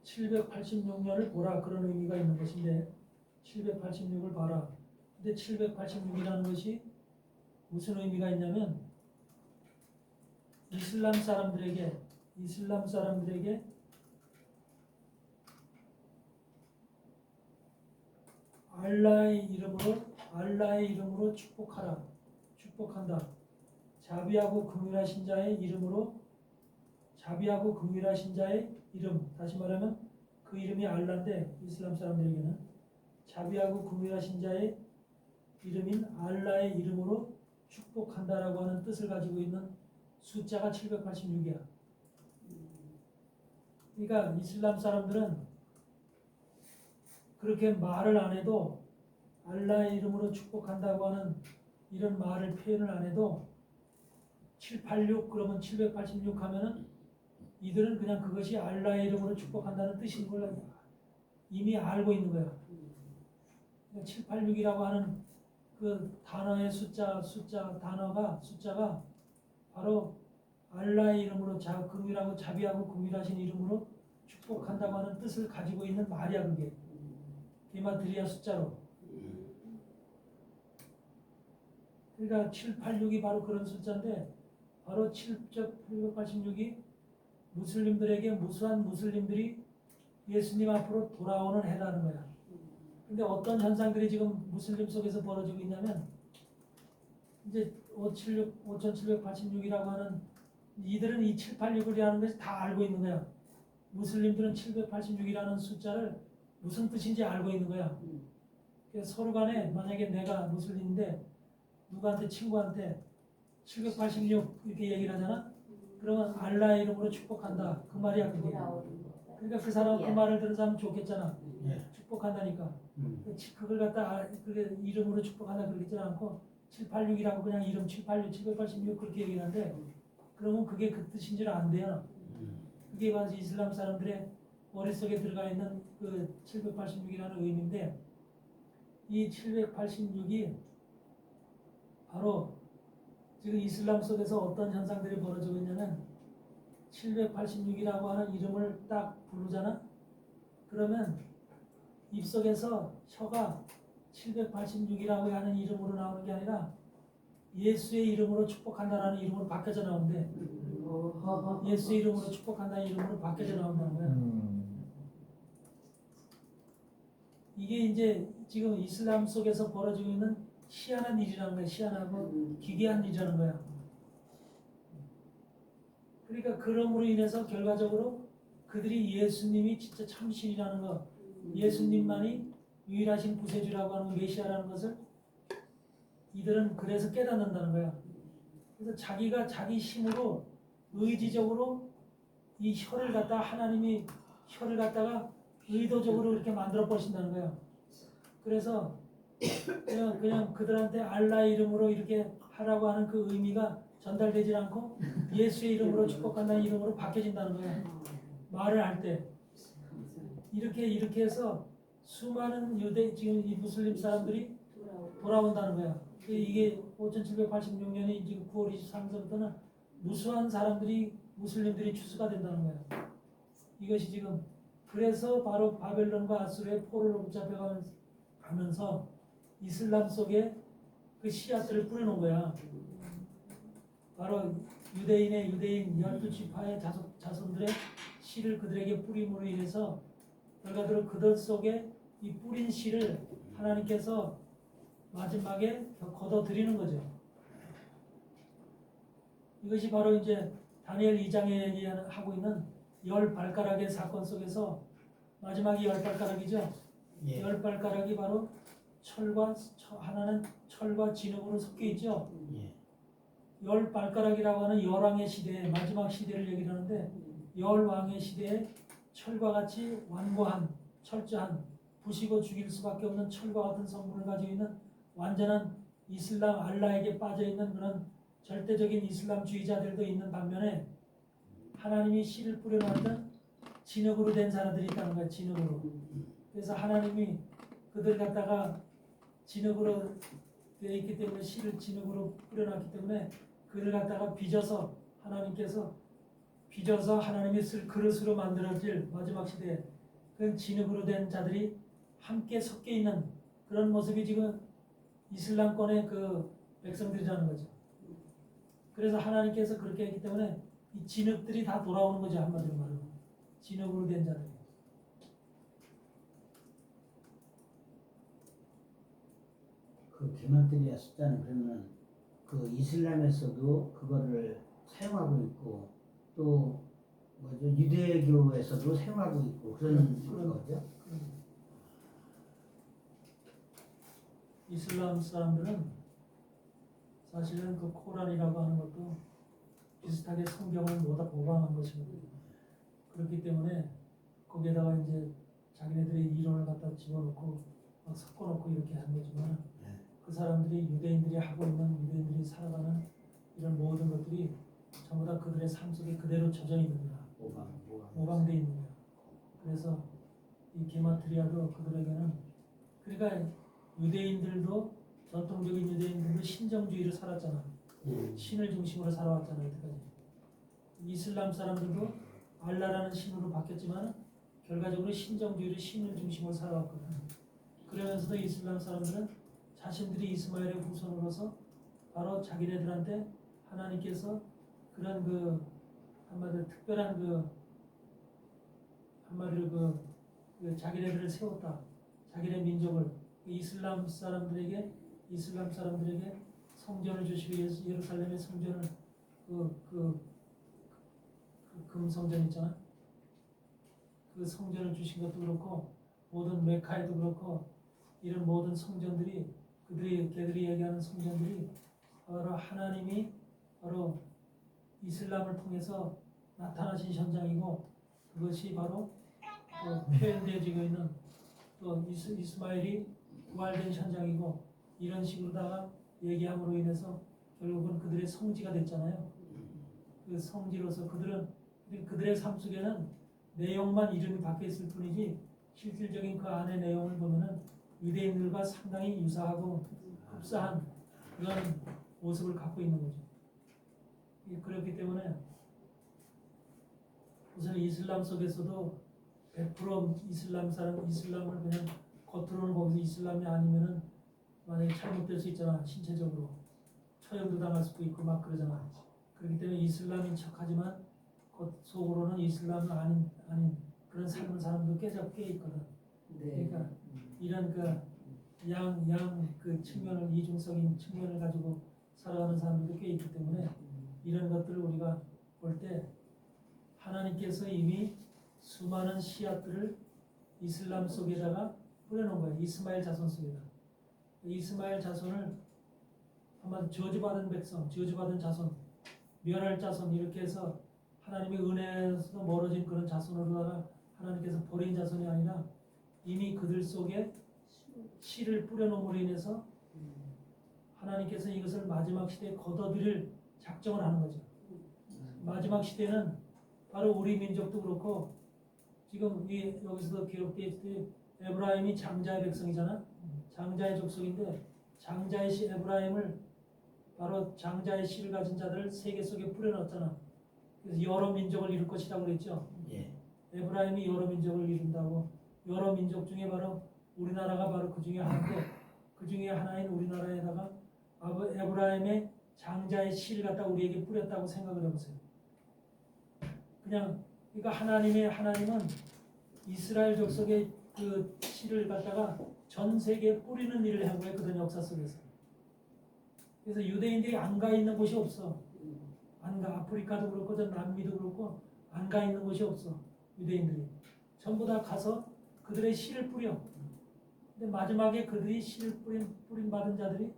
786년을 보라, 그런 의미가 있는 것인데 786을 봐라. 근데 786이라는 것이 무슨 의미가 있냐면, 이슬람 사람들에게 알라의 이름으로 축복한다. 자비하고 긍휼하신 자의 이름, 다시 말하면 그 이름이 알라인데, 이슬람 사람들에게는 자비하고 긍휼하신 자의 이름인 알라의 이름으로 축복한다라고 하는 뜻을 가지고 있는 숫자가 786이야. 그러니까 이슬람 사람들은 그렇게 말을 안 해도, 알라의 이름으로 축복한다고 하는 이런 표현을 안 해도 786 그러면 786 하면은 이들은 그냥 그것이 알라의 이름으로 축복한다는 뜻인 걸 이미 알고 있는 거야. 786이라고 하는 그 단어의 숫자가 바로 알라의 이름으로 긍휼하고 자비하고 긍휼하신 이름으로 축복한다고 하는 뜻을 가지고 있는 말이야. 그게 게마트리아 숫자로. 그러니까 786이 바로 그런 숫자인데, 바로 786이 무슬림들에게 무수한 무슬림들이 예수님 앞으로 돌아오는 해라는 거야. 근데 어떤 현상들이 지금 무슬림 속에서 벌어지고 있냐면, 이제 5786이라고 하는, 이들은 이 786이라는 것을 다 알고 있는 거야. 무슬림들은 786이라는 숫자를 무슨 뜻인지 알고 있는 거야. 그래서 서로 간에, 만약에 내가 무슬림인데 누구한테, 친구한테 786 이렇게 얘기를 하잖아. 그러면 알라의 이름으로 축복한다, 그 말이야 그게. 그러니까 그 사람, 그 말을 들은 사람은 좋겠잖아. 축복한다니까. 그걸 갖다 그게 이름으로 축복한다 그러지는 않고 786이라고 그냥 이름 786 그렇게 얘기하는데, 그러면 그게 그 뜻인 줄 안 돼요. 그게 바로 이슬람 사람들의 머릿속에 들어가 있는 그 786이라는 의미인데, 이 786이 바로 지금 이슬람 속에서 어떤 현상들이 벌어지고 있냐면, 786이라고 하는 이름을 딱 부르잖아. 그러면 입속에서 혀가 786이라고 하는 이름으로 나오는 게 아니라 예수의 이름으로 축복한다라는 이름으로 바뀌어져 나오는데, 예수의 이름으로 축복한다는 이름으로 바뀌어져 나온다는 거야. 이게 이제 지금 이슬람 속에서 벌어지고 있는 희한한 일이라는 거야. 희한하고 기괴한 일이라는 거야. 그러니까 그럼으로 인해서 결과적으로 그들이 예수님이 진짜 참신이라는 거, 예수님만이 유일하신 구세주라고 하는 메시아라는 것을 이들은 그래서 깨닫는다는 거야. 그래서 자기가 자기 힘으로 의지적으로 이 혀를 갖다가 하나님이 혀를 갖다가 의도적으로 이렇게 만들어 버신다는 거야. 그래서 그냥 그들한테 알라의 이름으로 이렇게 하라고 하는 그 의미가 전달되지 않고 예수의 이름으로 축복한다는 이름으로 바뀌어진다는 거야. 말을 할 때 이렇게 해서 수많은 유대 지금 이 무슬림 사람들이 돌아온다는 거야. 이게 5786년이 지금 9월 23일부터는 무수한 사람들이 무슬림들이 추수가 된다는 거야. 이것이 지금 그래서 바로 바벨론과 아수르의 포로로 붙잡혀가면서 이슬람 속에 그 씨앗들을 뿌려놓은 거야. 바로 유대인 12지파의 자손들의 씨를 그들에게 뿌림으로 인해서 결과적으로 그들 속에 이 뿌린 씨를 하나님께서 마지막에 걷어들이는 거죠. 이것이 바로 이제 다니엘 2장에 얘기하고 있는 10발가락의 사건 속에서 마지막이 10발가락이죠. 예. 10발가락이 바로 하나는 철과 진흙으로 섞여 있죠. 예. 10발가락이라고 하는 열왕의 시대의 마지막 시대를 얘기를 하는데 열왕의 시대에 철과 같이 완고한 철저한 부시고 죽일 수밖에 없는 철과 같은 성분을 가지고 있는 완전한 이슬람 알라에게 빠져있는 그런 절대적인 이슬람주의자들도 있는 반면에 하나님이 씨를 뿌려놨던 진흙으로 된 사람들이 있다는 거예요. 진흙으로. 그래서 하나님이 그들 갖다가 진흙으로 되어 있기 때문에 씨를 진흙으로 뿌려놨기 때문에 그를 갖다가 빚어서 하나님께서 빚어서 하나님이 쓸 그릇으로 만들어질 마지막 시대에 그 진흙으로 된 자들이 함께 섞여 있는 그런 모습이 지금 이슬람권의 그 백성들이라는 거죠. 그래서 하나님께서 그렇게 했기 때문에 이 진흙들이 다 돌아오는 거죠. 한마디로 말하면 진흙으로 된 자들. 그 게마트리아 숫자는 그러면 그 이슬람에서도 그거를 사용하고 있고 또 뭐죠 유대교에서도 사용하고 있고 그런 거죠. 이슬람 사람들은 사실은 그 코란이라고 하는 것도 비슷하게 성경을 모두 모방한 것입니다. 그렇기 때문에 거기에다가 이제 자기네들의 이론을 갖다 집어넣고 막 섞어놓고 이렇게 한 거지만 그 사람들이 유대인들이 하고 있는 유대인들이 살아가는 이런 모든 것들이 전부 다 그들의 삶 속에 그대로 젖어 있는 거야. 모방되어 있는 거야. 그래서 이 게마트리아도 그들에게는 그러니까 유대인들도 전통적인 유대인들도 신정주의를 살았잖아. 신을 중심으로 살아왔잖아. 여태까지. 이슬람 사람들도 알라라는 신으로 바뀌었지만 결과적으로 신정주의를 신을 중심으로 살아왔거든. 그러면서도 이슬람 사람들은 자신들이 이스마엘의 후손으로서 바로 자기네들한테 하나님께서 그런 그 한마디로 특별한 그 한마디로 그 자기네들을 세웠다. 자기네 민족을 이슬람 사람들에게 성전을 주시고 예루살렘의 성전을 그 금성전 있잖아. 그 성전을 주신 것도 그렇고 모든 메카에도 그렇고 이런 모든 성전들이 걔들이 얘기하는 성전들이 바로 하나님이 바로 이슬람을 통해서 나타나신 현장이고 그것이 바로 또 표현되어지고 있는 또 이스마엘이 부활된 현장이고 이런 식으로다가 얘기함으로 인해서 결국은 그들의 성지가 됐잖아요. 그 성지로서 그들의 삶 속에는 내용만 이름이 바뀌어 있을 뿐이지 실질적인 그 안의 내용을 보면은 유대인들과 상당히 유사하고 흡사한 그런 모습을 갖고 있는 거죠. 그렇기 때문에 우선 이슬람 속에서도 100% 이슬람을 그냥 겉으로는 거기서 이슬람이 아니면은 만약에 잘못될 수 있잖아. 신체적으로 처형도 당할 수도 있고 막 그러잖아. 그렇기 때문에 이슬람인 척하지만 속으로는 이슬람은 아닌 그런 삶을 사람도 꽤 있거든. 네. 그러니까 이런 그 측면을 이중적인 측면을 가지고 살아가는 사람들도 꽤 있기 때문에 이런 것들을 우리가 볼 때 하나님께서 이미 수많은 씨앗들을 이슬람 속에다가 뿌려놓은 거예요. 이스마엘 자손 속에다. 이스마엘 자손을 아마 저주받은 백성, 저주받은 자손, 멸할 자손 이렇게 해서 하나님의 은혜에서 멀어진 그런 자손으로다가 하나님께서 버린 자손이 아니라 이미 그들 속에 씨를 뿌려놓음으로 인해서 하나님께서 이것을 마지막 시대에 걷어들일 작정을 하는 거죠. 마지막 시대는 바로 우리 민족도 그렇고 지금 여기서도 기록되어 있듯이 에브라임이 장자의 백성이잖아. 장자의 족속인데 장자의 씨 에브라임을 바로 장자의 씨를 가진 자들을 세계 속에 뿌려놨잖아. 그래서 여러 민족을 이룰 것이라고 그랬죠. 예. 에브라임이 여러 민족을 이룬다고. 여러 민족 중에 바로 우리나라가 바로 그 중에 하나인데 그 중에 하나인 우리나라에다가 에브라임의 장자의 씨를 갖다 우리에게 뿌렸다고 생각을 해보세요. 그냥 그러니까 하나님은 이스라엘 족속의 그 씨를 갖다가 전 세계에 뿌리는 일을 하고 있거든 역사 속에서. 그래서 유대인들이 안 가 있는 곳이 없어. 안 가. 아프리카도 그렇고 남미도 그렇고 안 가 있는 곳이 없어. 유대인들이 전부 다 가서 그들의 씨를 뿌려. 근데 마지막에 그들이 씨를 뿌림 받은 자들이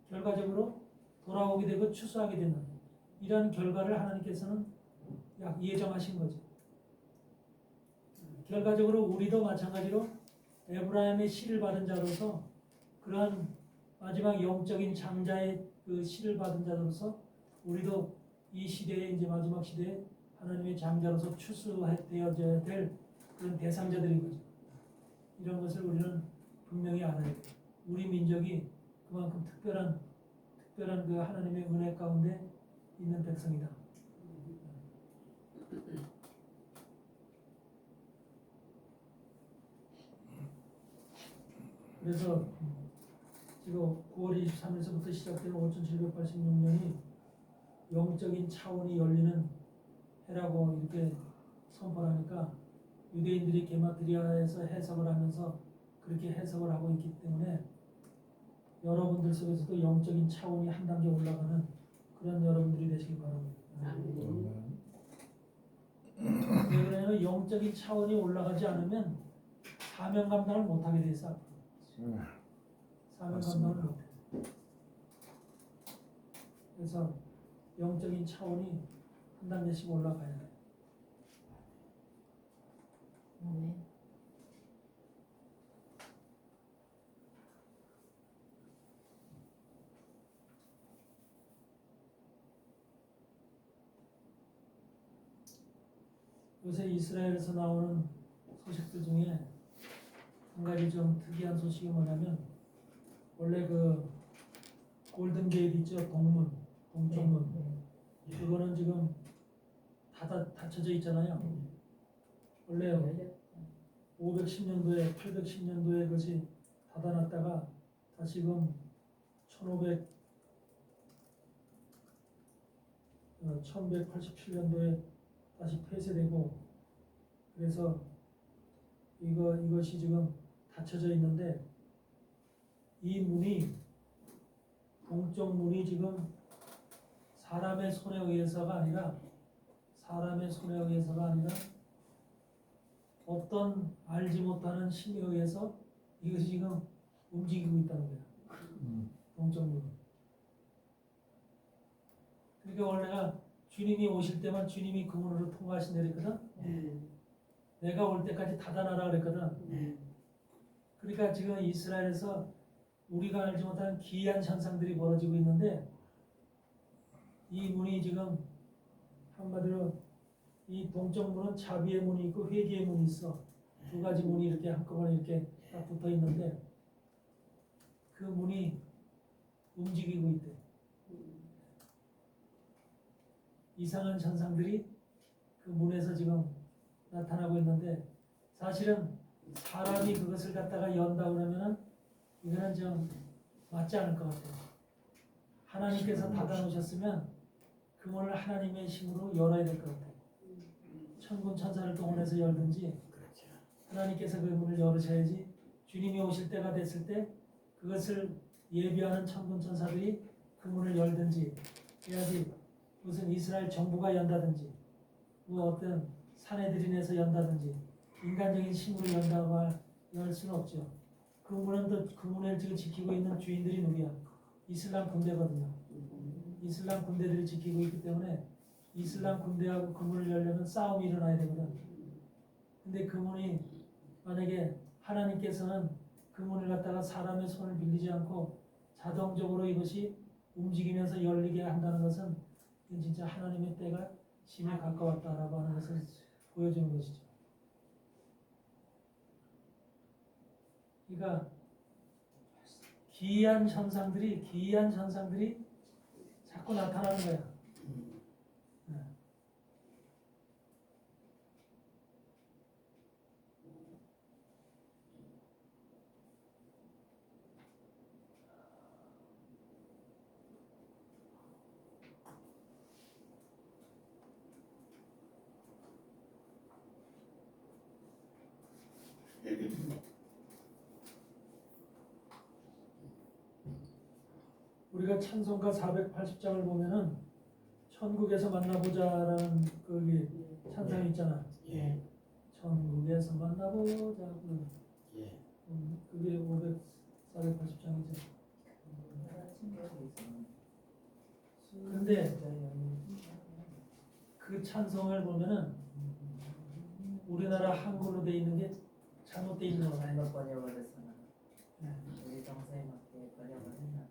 결과적으로 돌아오게 되고 추수하게 되는 이런 결과를 하나님께서는 예정하신 거죠. 결과적으로 우리도 마찬가지로 에브라임의 씨를 받은 자로서 그러한 마지막 영적인 장자의 그 씨를 받은 자로서 우리도 이 시대에 이제 마지막 시대에 하나님의 장자로서 추수되어져야 될 그런 대상자들인 거죠. 이런 것을 우리는 분명히 알아야 돼요. 우리 민족이 그만큼 특별한 그 하나님의 은혜 가운데 있는 백성이다. 그래서 지금 9월 23일서부터 시작되는 5786년이 영적인 차원이 열리는 해라고 이렇게 선포하니까 유대인들이 게마트리아에서 해석을 하면서 그렇게 해석을 하고 있기 때문에 여러분들 속에서도 영적인 차원이 한 단계 올라가는 그런 여러분들이 되시기 바랍니다. 왜냐하면 영적인 차원이 올라가지 않으면 사명 감당을 못하게 돼 있어. 앞으로. 사명 감당을 못해. 그래서 영적인 차원이 한 단계씩 올라가야 돼. 요새 이스라엘에서 나오는 소식들 중에 한 가지 좀 특이한 소식이 뭐냐면 원래 그 골든 게이트 있죠. 동쪽문 그거는 지금 닫혀져 있잖아요. 원래 510년도에 810년도에 그것이 닫아놨다가 다시금 1187년도에 다시 폐쇄되고 그래서 이것이 지금 닫혀져 있는데 이 문이 동쪽 문이 지금 사람의 손에 의해서가 아니라 어떤 알지 못하는 힘에 의해서 이것이 지금 움직이고 있다는 거예요. 동쪽 문. 그러니까 원래가 주님이 오실 때만 주님이 그 문으로 통과하신다 그랬거든. 내가 올 때까지 닫아놔라 그랬거든. 그러니까 지금 이스라엘에서 우리가 알지 못한 기이한 현상들이 벌어지고 있는데 이 문이 지금 한마디로 이 동쪽 문은 자비의 문이 있고 회개의 문이 있어. 두 가지 문이 이렇게 한꺼번에 이렇게 딱 붙어 있는데 그 문이 움직이고 있대. 이상한 현상들이 그 문에서 지금 나타나고 있는데 사실은 사람이 그것을 갖다가 연다 그러면은 이거는 좀 맞지 않을 것 같아요. 하나님께서 닫아놓으셨으면 그 문을 하나님의 힘으로 열어야 될 것 같아요. 천군 천사를 동원해서 열든지 하나님께서 그 문을 열으셔야지 주님이 오실 때가 됐을 때 그것을 예비하는 천군 천사들이 그 문을 열든지 해야지 무슨 이스라엘 정부가 연다든지 뭐 어떤 사내들인에서 연다든지 인간적인 힘으로 연다고 열 수는 없죠. 그 문을 지금 지키고 있는 주인들이 누구야? 이슬람 군대거든요. 이슬람 군대들이 지키고 있기 때문에 이슬람 군대하고 그 문을 열려면 싸움이 일어나야 되거든. 근데 그 문이 만약에 하나님께서는 그 문을 갖다가 사람의 손을 빌리지 않고 자동적으로 이것이 움직이면서 열리게 한다는 것은 이건 진짜 하나님의 때가 심에 가까웠다라고 하는 것을 보여주는 것이죠. 그러니까 기이한 현상들이 자꾸 나타나는 거야. 네. 우리가 찬송가 480장을 보면은 천국에서 만나보자라는 그 찬송이 있잖아. 예. 천국에서 만나보자. 예. 그게 480장이죠. 근데 그 찬송을 보면은 우리나라 한글로 돼 있는 게 잘못돼 있는 거야. 잘못 번역을해서는 네. 우리 정서에 맞게 번역을 했나.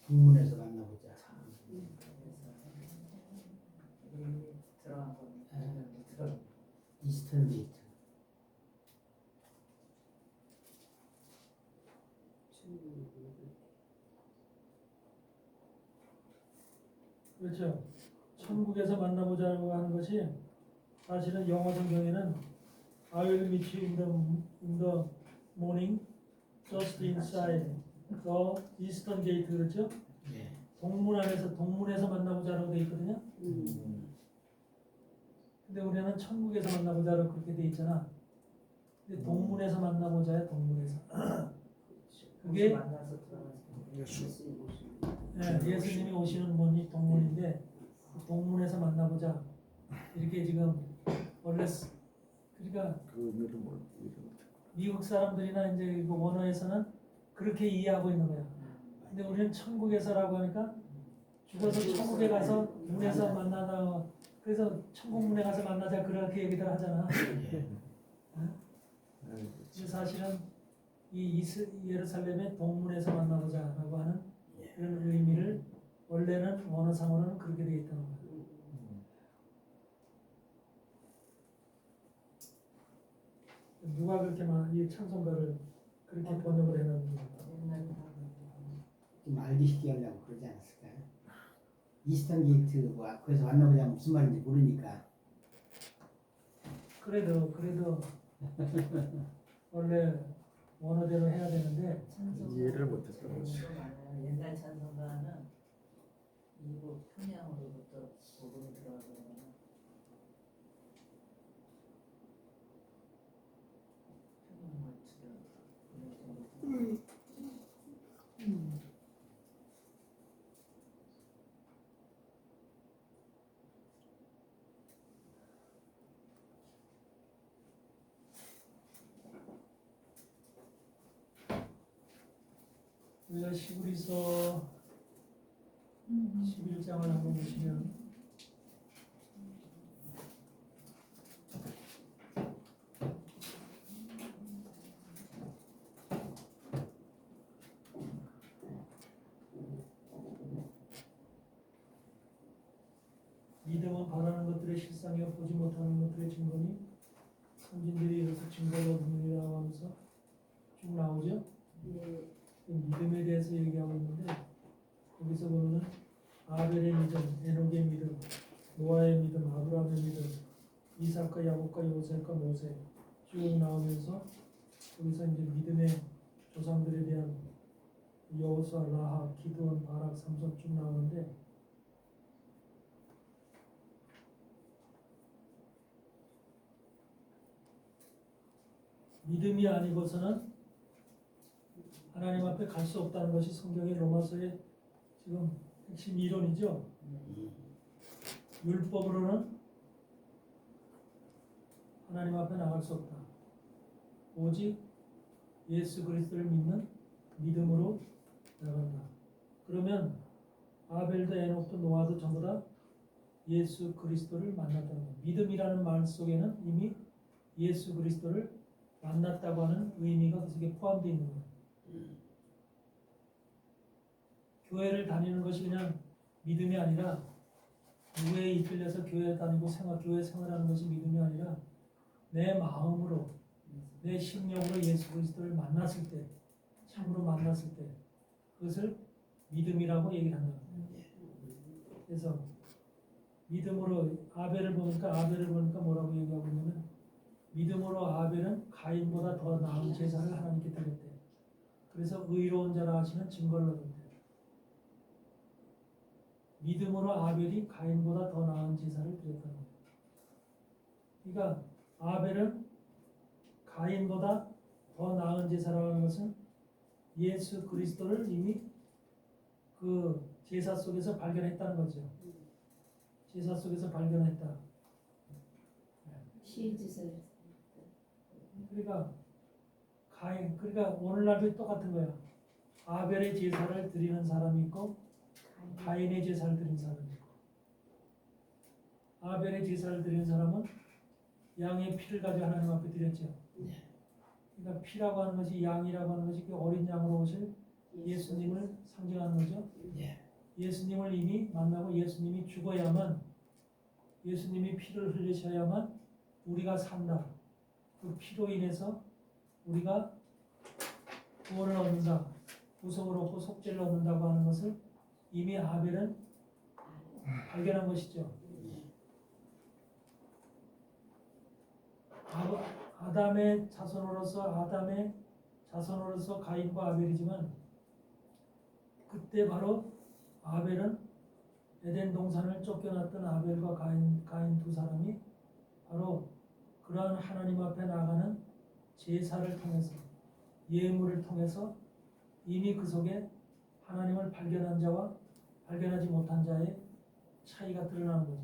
북문에서 만나보자. 그래서 들어간 겁니다. 들어. 이스턴 게이트. 그렇죠. 천국에서 만나보자고 하는 것이 사실은 영어 성경에는 I will meet you in the morning just inside the eastern gate 그렇죠? 예. 동문에서 만나보자라고 되어 있거든요. 근데 우리는 천국에서 만나보자라고 그렇게 되어 있잖아. 근데 동문에서 만나보자야 동문에서. 그게 만나서 들어가서 예수님이 오시는 문이 동문인데 그 동문에서 만나보자 이렇게 지금 원래 그러니까 미국 사람들이나 이제 그 원어에서는 그렇게 이해하고 있는 거야. 근데 우리는 천국에서라고 하니까 죽어서 천국에 가서 문에서 만나다 그래서 천국 문에 가서 만나자 그렇게 얘기들 하잖아. 근데 사실은 이 예루살렘의 동문에서 만나보자라고 하는 그런 의미를 원래는 원어상으로는 그렇게 되어 있다는 거야. 누가 그렇게 이 찬송가를 그렇게 번역을 해놨는지. 좀 알기 쉽게 하려고 그러지 않았을까요? 이스턴 게이트 뭐 거기서 만나보자면 무슨 말인지 모르니까. 그래도 원래 원어대로 해야 되는데 이해를 못했어. 옛날 찬송가는 미국 평양으로부터 복음이 들어가거든요. 평양 말투를 우리가 시브리서 11장을 한번 보시면 믿음은 바라는 것들의 실상이요 보지 못하는 것들의 증거니 선진들이 이렇게 증거를 얻느니라고 하면서 쭉 나오죠. 믿음에 대해서 얘기하고 있는데 거기서 보면은 아벨의 믿음, 에녹의 믿음, 노아의 믿음, 아브라함의 믿음, 이삭과 야곱과 요셉과 모세 쭉 나오면서 거기서 이제 믿음의 조상들에 대한 여호수아, 라합, 기드온, 바락, 삼손 쭉 나오는데 믿음이 아니고서는 하나님 앞에 갈 수 없다는 것이 성경의 로마서의 지금 핵심 이론이죠. 율법으로는 하나님 앞에 나갈 수 없다. 오직 예수 그리스도를 믿는 믿음으로 나간다. 그러면 아벨도 에녹도 노아도 전부 다 예수 그리스도를 만났다는 거예요. 믿음이라는 말 속에는 이미 예수 그리스도를 만났다고 하는 의미가 그 속에 포함되어 있는 거예요. 교회를 다니는 것이 그냥 믿음이 아니라 누구에 이끌려서 교회 다니고 교회 생활하는 것이 믿음이 아니라 내 마음으로 내 심령으로 예수 그리스도를 만났을 때 참으로 만났을 때 그것을 믿음이라고 얘기를 한다. 그래서 믿음으로 아벨을 보니까 뭐라고 얘기하고 있냐면 믿음으로 아벨은 가인보다 더 나은 제사를 하나님께 드렸대. 그래서 의로운 자라 하시는 증거를 얻었대. 믿음으로 아벨이 가인보다 더 나은 제사를 드렸다는 거예요. 그러니까 아벨은 가인보다 더 나은 제사라고 하는 것은 예수 그리스도를 이미 그 제사 속에서 발견했다는 거죠. 제사 속에서 발견했다. 시즈설. 그러니까 오늘날도 똑같은 거야. 아벨의 제사를 드리는 사람이 있고 가인의 제사를 드리는 사람이 있고. 아벨의 제사를 드리는 사람은 양의 피를 가지고 하나님 앞에 드렸죠. 그러니까 피라고 하는 것이 양이라고 하는 것이 그 어린 양으로 오실 예수님을 상징하는 거죠. 예수님을 이미 만나고 예수님이 죽어야만 예수님이 피를 흘리셔야만 우리가 산다. 그 피로 인해서 우리가 구원을 얻는다. 구속을 얻고 속죄를 얻는다고 하는 것을 이미 아벨은 발견한 것이죠. 아담의 자손으로서 가인과 아벨이지만 그때 바로 아벨은 에덴 동산을 쫓겨났던 아벨과 가인 두 사람이 바로 그러한 하나님 앞에 나가는 제사를 통해서 예물을 통해서 이미 그 속에 하나님을 발견한 자와 발견하지 못한 자의 차이가 드러나는 거죠.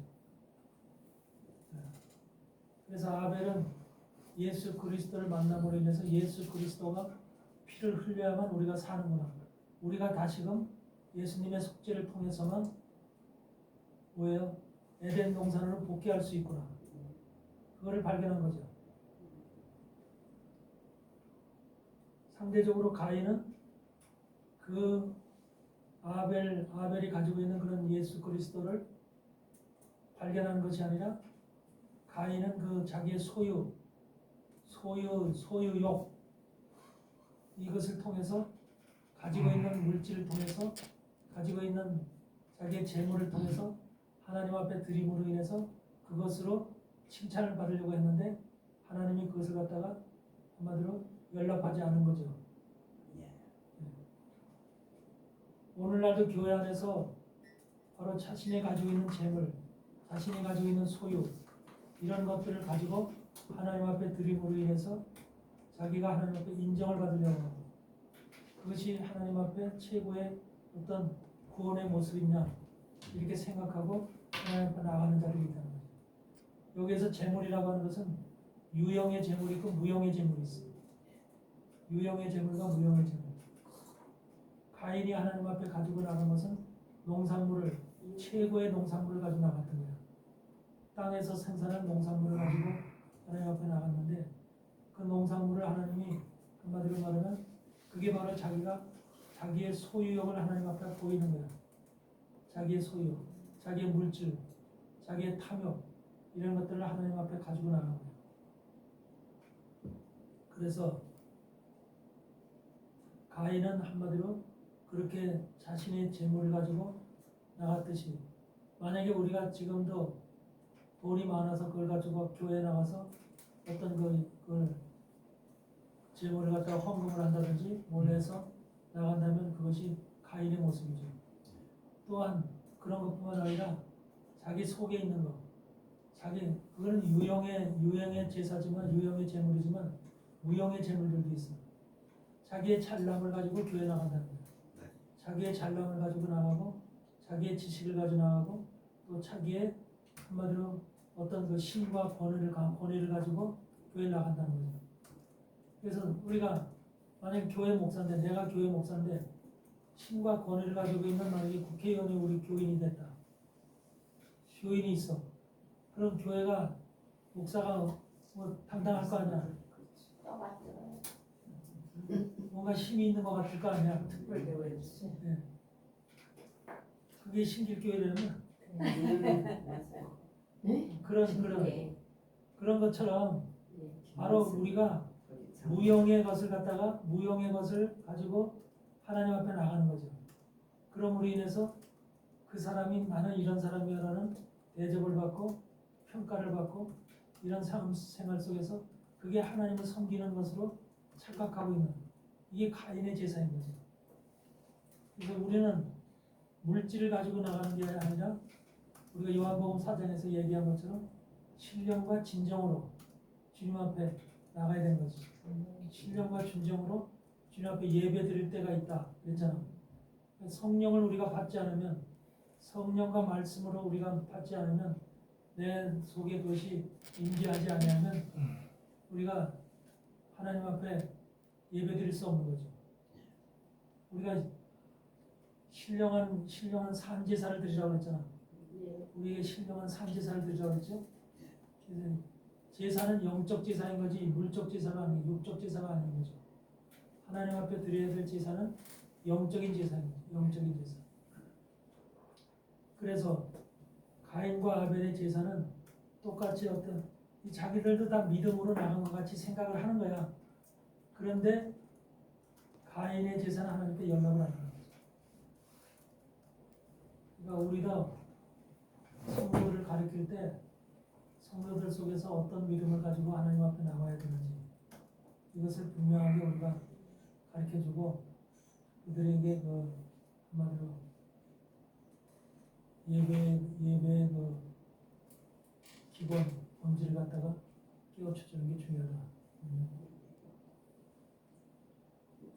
그래서 아벨은 예수 그리스도를 만남으로 인해서 예수 그리스도가 피를 흘려야만 우리가 사는구나. 우리가 다시금 예수님의 속죄를 통해서만 뭐예요? 에덴 동산으로 복귀할 수 있구나. 그거를 발견한 거죠. 상대적으로 가인은 그 아벨이 가지고 있는 그런 예수 그리스도를 발견한 것이 아니라 가인은 그 자기의 소유욕 이것을 통해서 가지고 있는 물질을 통해서 가지고 있는 자기의 재물을 통해서 하나님 앞에 드림으로 인해서 그것으로 칭찬을 받으려고 했는데 하나님이 그것을 갖다가 한마디로 연락하지 않은 거죠. 오늘날도 교회 안에서 바로 자신이 가지고 있는 재물, 자신이 가지고 있는 소유 이런 것들을 가지고 하나님 앞에 드림으로 인해서 자기가 하나님 앞에 인정을 받으려고 하고 그것이 하나님 앞에 최고의 어떤 구원의 모습이냐 이렇게 생각하고 하나님 앞에 나가는 자들이 있다는 거죠. 여기에서 재물이라고 하는 것은 유형의 재물이 있고 무형의 재물이 있어요. 유형의 재물과 무형의 재물. 가인이 하나님 앞에 가지고 나간 것은 농산물을 최고의 농산물을 가지고 나갔던 거예요. 땅에서 생산한 농산물을 가지고 하나님 앞에 나갔는데 그 농산물을 하나님이 한마디로 말하면 그게 바로 자기의 소유욕을 하나님 앞에 보이는 거야. 자기의 소유, 자기의 물질, 자기의 탐욕 이런 것들을 하나님 앞에 가지고 나간 거야. 그래서 가인은 한마디로 그렇게 자신의 재물을 가지고 나갔듯이 만약에 우리가 지금도 돈이 많아서 그걸 가지고 교회에 나가서 어떤 그걸 재물을 갖다가 헌금을 한다든지 몰래 해서 나간다면 그것이 가인의 모습이죠. 또한 그런 것뿐만 아니라 자기 속에 있는 것, 그거는 유형의 제사지만 유형의 재물이지만 무형의 재물들도 있어요. 자기의 잘남을 가지고 교회 나간다는 거예요. 자기의 잘남을 가지고 나가고 자기의 지식을 가지고 나가고 또 자기의 한마디로 어떤 그 힘과 권위를 가지고 교회에 나간다는 거죠. 그래서 우리가 만약 교회 목사인데 내가 교회 목사인데 힘과 권위를 가지고 있는 만약에 국회의원이 우리 교인이 됐다. 교인이 있어. 그럼 교회가 목사가 뭐 당당할 거 아니야. 떠받들어요. 뭔가 힘이 있는 것 같을 거 아니야. 특별 대우해주지. 네. 그게 신길교회라면 네? 그런 것처럼 네. 바로 우리가 무형의 것을 갖다가 무형의 것을 가지고 하나님 앞에 나가는 거죠. 그럼으로 인해서 그 사람이 나는 이런 사람이라는 대접을 받고 평가를 받고 이런 생활 속에서 그게 하나님을 섬기는 것으로 착각하고 있는 이게 가인의 제사인 거죠. 그래서 우리는 물질을 가지고 나가는 게 아니라 우리가 요한복음 4장에서 얘기한 것처럼 신령과 진정으로 주님 앞에 나가야 되는 거지. 신령과 진정으로 주님 앞에 예배 드릴 때가 있다 그랬잖아. 성령을 우리가 받지 않으면 성령과 말씀으로 우리가 받지 않으면 내 속에 그것이 임재하지 아니하면 우리가 하나님 앞에 예배 드릴 수 없는 거죠. 우리가 신령한 산제사를 드리라고 했잖아. 네. 우리에게 신령한 산제사를 드리라고 했죠. 그래서 제사는 영적 제사인 거지 물적 제사가 아니고 육적 제사가 아닌 거죠. 하나님 앞에 드려야 될 제사는 영적인 제사입니다. 영적인 제사. 그래서 가인과 아벨의 제사는 똑같이 어떤 자기들도 다 믿음으로 나간 것 같이 생각을 하는 거야. 그런데 가인의 제사는 하나님께 연락을 안 하는 거죠. 그러니까 우리도 성도들을 가르칠 때 성도들 속에서 어떤 믿음을 가지고 하나님 앞에 나와야 되는지 이것을 분명하게 우리가 가르쳐주고 그들에게 그 한마디로 예배의 그 기본 본질을 갖다가 깨우쳐주는 게 중요하다.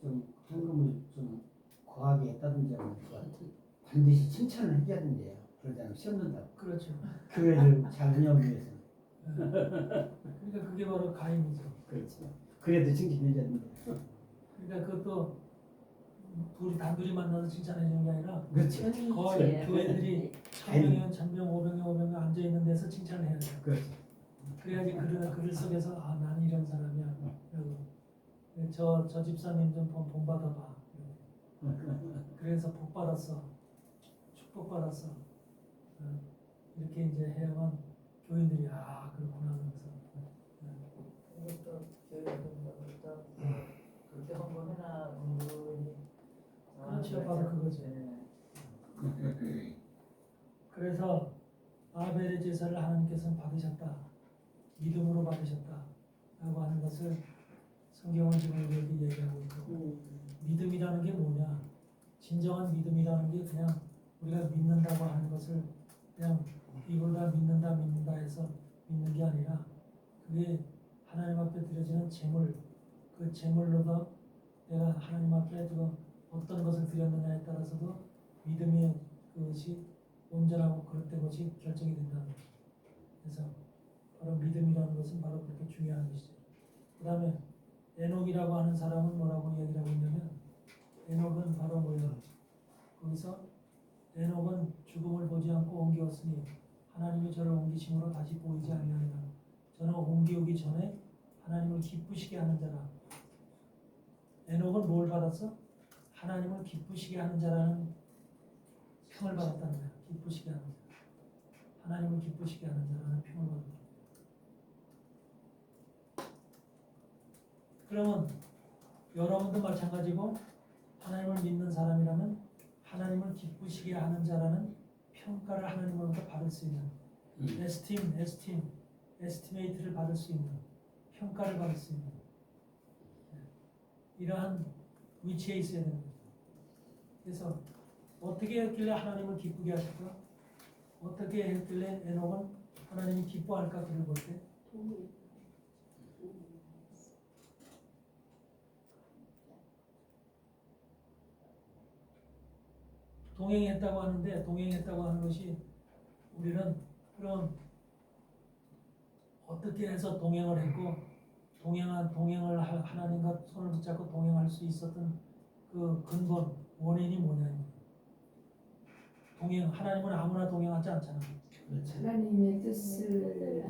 좀 헌금을 좀 과하게 했다든지 하면 반드시 칭찬을 해줘야 된대요. 그러지 않으면 시험 된다고. 그렇죠. 교회를 잘 운영하기 위해서. 그러니까 그게 바로 가인이죠. 그렇죠. 그래도 칭찬해줘야 된다. 그러니까 그것도 둘이 단둘이 만나서 칭찬해 주는 게 아니라 그렇죠. 거의 교회들이 1000명이면 1000명, 500명, 500명 앉아 있는 데서 칭찬을 해야 돼요. 그렇죠. 그래야지 그들 속에서 아 나는 이런 사람이야. 그리고 저 집사님 좀 본 받아봐. 그래서 복 받았어. 축복 받았어. 이렇게 이제 해야만 교인들이 아 그렇구나 하면서. 이것도 교육도 그렇게 헌금해나 분들이 그렇죠, 바로 그거죠. 네. 그래서 아벨의 제사를 하나님께서는 받으셨다. 믿음으로 받으셨다. 라고 하는 것을 성경은 지금 우리에게 얘기하고 있고 믿음이라는 게 뭐냐? 진정한 믿음이라는 게 그냥 우리가 믿는다고 하는 것을 그냥 이걸다 믿는다 해서 믿는 게 아니라 그게 하나님 앞에 드려지는 제물 그 제물로도 내가 하나님 앞에 어떤 것을 드렸느냐에 따라서도 믿음의 그것이 온전하고 그릇된 것이 결정이 된다는 거죠. 그래서 바로 믿음이라는 것은 바로 그렇게 중요한 것이죠. 그 다음에 에녹이라고 하는 사람은 뭐라고 얘기를 하고 있냐면 에녹은 바로 뭐예요? 거기서 에녹은 죽음을 보지 않고 옮기었으니 하나님이 저를 옮기심으로 다시 보이지 아니하리라. 저는 옮기오기 전에 하나님을 기쁘시게 하는 자라. 에녹은 뭘 받았어? 하나님을 기쁘시게 하는 자라는 평을 받았다는 거야. 기쁘시게 하는 자. 하나님을 기쁘시게 하는 자라는 평을 받았다. 그러면 여러분도 마찬가지고 하나님을 믿는 사람이라면 하나님을 기쁘시게 하는 자라는 평가를 하나님으로부터 받을 수 있는 에스티메이트를 받을 수 있는 평가를 받을 수 있는 이러한 위치에 있어야 되는 거죠. 그래서 어떻게 했길래 하나님을 기쁘게 하실까? 어떻게 했길래 에녹은 하나님이 기뻐할까? 그를 볼 때 동행했다고 하는데 동행했다고 하는 것이 우리는 그럼 어떻게 해서 동행을 했고 동행을 하나님과 손을 붙잡고 동행할 수 있었던 그 근본 원인이 뭐냐? 하나님은 아무나 동행하지 않잖아. 그렇죠. 하나님의 뜻을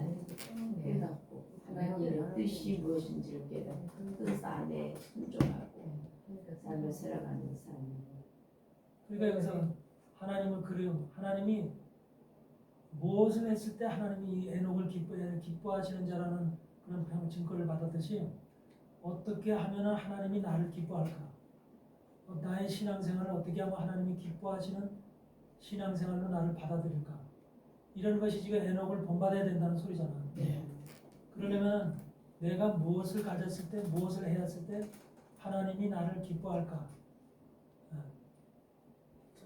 깨닫고 하나님의 뜻이 무엇인지를 깨닫고 그 뜻 안에 순종하고 삶을 살아가는 삶. 그러니까 여기서 하나님을 그래요. 하나님이 무엇을 했을 때 하나님이 이 에녹을 기뻐하시는 자라는 그런 증거를 받았듯이 어떻게 하면 하나님이 나를 기뻐할까? 나의 신앙생활을 어떻게 하면 하나님이 기뻐하시는 신앙생활로 나를 받아들일까? 이런 것이 지금 에녹을 본받아야 된다는 소리잖아. 네. 그러려면 내가 무엇을 가졌을 때, 무엇을 해왔을 때 하나님이 나를 기뻐할까?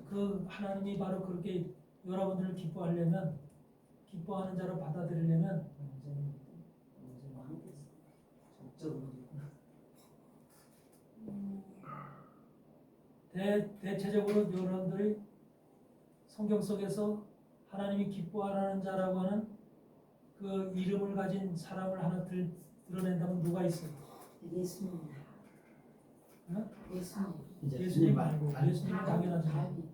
그 하나님이 바로 그렇게 여러분들을 기뻐하려면, 기뻐하는 자로 받아들이려면 대체적으로 여러분들이 성경 속에서 하나님이 기뻐하는 자라고 하는 그 이름을 가진 사람을 하나 드러낸다면 누가 있어요? 예수님. 어? 예수님. 이제 예수님 말고 예수님은 다윗. 당연하죠.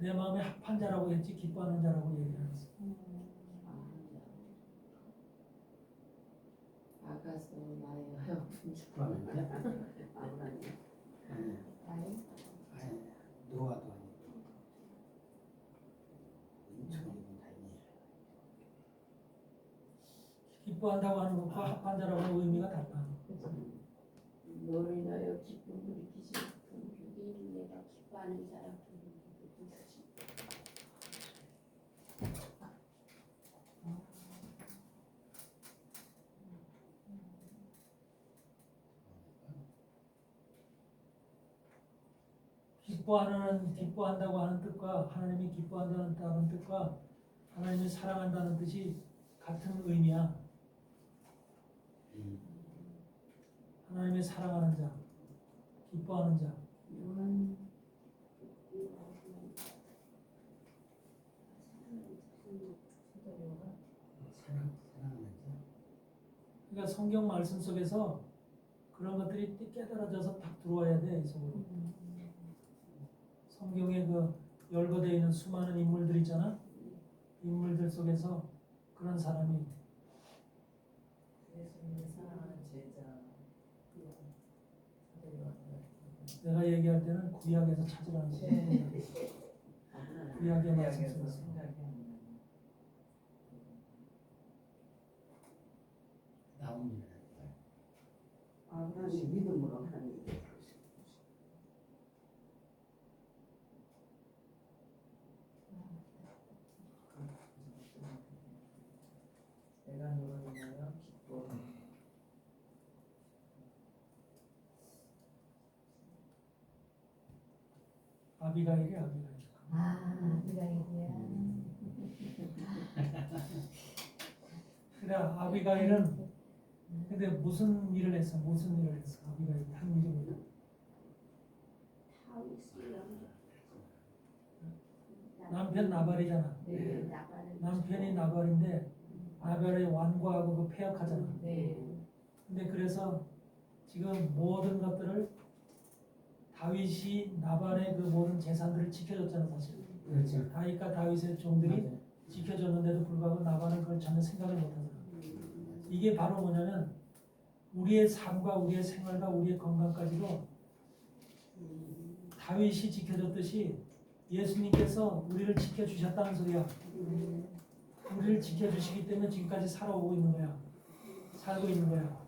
내 마음에 합한 자라고 했지 기뻐하는 자라고 얘기를 했어. 아가서 나의 하여금 축구하면 돼? 아브라함. 아니, 노아도 아니고 인천이면 다행이에요. 기뻐한다고 하는 것과 합한 자라고 하는 의미가 달라. 너를 인하여 기쁨을 일으키지. 여기 내가 기뻐하는 자라고 기뻐한다고 하는 뜻과 하나님이 기뻐한다는 뜻과 하나님을 사랑한다는 뜻이 같은 의미야. 하나님의 사랑하는 자, 기뻐하는 자. 사랑하는 자. 그러니까 성경 말씀 속에서 그런 것들이 깨달아져서 딱 들어와야 돼, 이 속으로. 성경에 그 열거되어 있는 수많은 인물들 있잖아. 인물들 속에서 그런 사람이 예수님을 사랑하는 제자. 내가 얘기할 때는 구약에서 찾으라는 거야. 구약의 말씀 이야기에서 속에서. 생각이 안 나요. 나옵니다. 아브라함이 믿음으로 하나님 내가 너를 인하여 기뻐. 아비가일이. 아비가일이야. 그래, 아비가일은 근데 무슨 일을 했어? 아비가일 한 일이 남편 나발이잖아. 네. 남편이 나발인데 나발의 완고하고 그 폐역하잖아. 네. 근데 그래서 지금 모든 것들을 다윗이 나발의 그 모든 재산들을 지켜줬잖아, 사실. 그렇죠. 다윗과 다윗의 종들이 맞아요. 지켜줬는데도 불구하고 나발은 그걸 전혀 생각을 못하잖아. 이게 바로 뭐냐면 우리의 삶과 우리의 생활과 우리의 건강까지도 다윗이 지켜줬듯이 예수님께서 우리를 지켜주셨다는 소리야. 우리를 지켜주시기 때문에 지금까지 살아오고 있는 거야. 살고 있는 거야.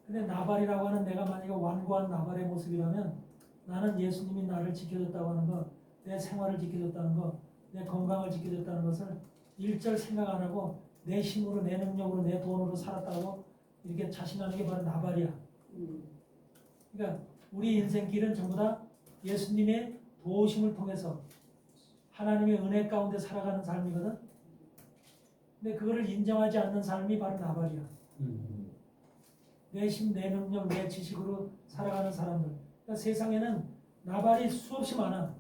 근데 나발이라고 하는 내가 만약에 완고한 나발의 모습이라면 나는 예수님이 나를 지켜줬다고 하는 거, 내 생활을 지켜줬다는 거, 내 건강을 지켜줬다는 것을 일절 생각 안 하고 내 힘으로, 내 능력으로, 내 돈으로 살았다고 이렇게 자신하는 게 바로 나발이야. 그러니까 우리 인생길은 전부 다 예수님의 도우심을 통해서 하나님의 은혜 가운데 살아가는 삶이거든. 근데 그거를 인정하지 않는 삶이 바로 나발이야. 내 힘, 내 능력, 내 지식으로 살아가는 사람들. 그러니까 세상에는 나발이 수없이 많아.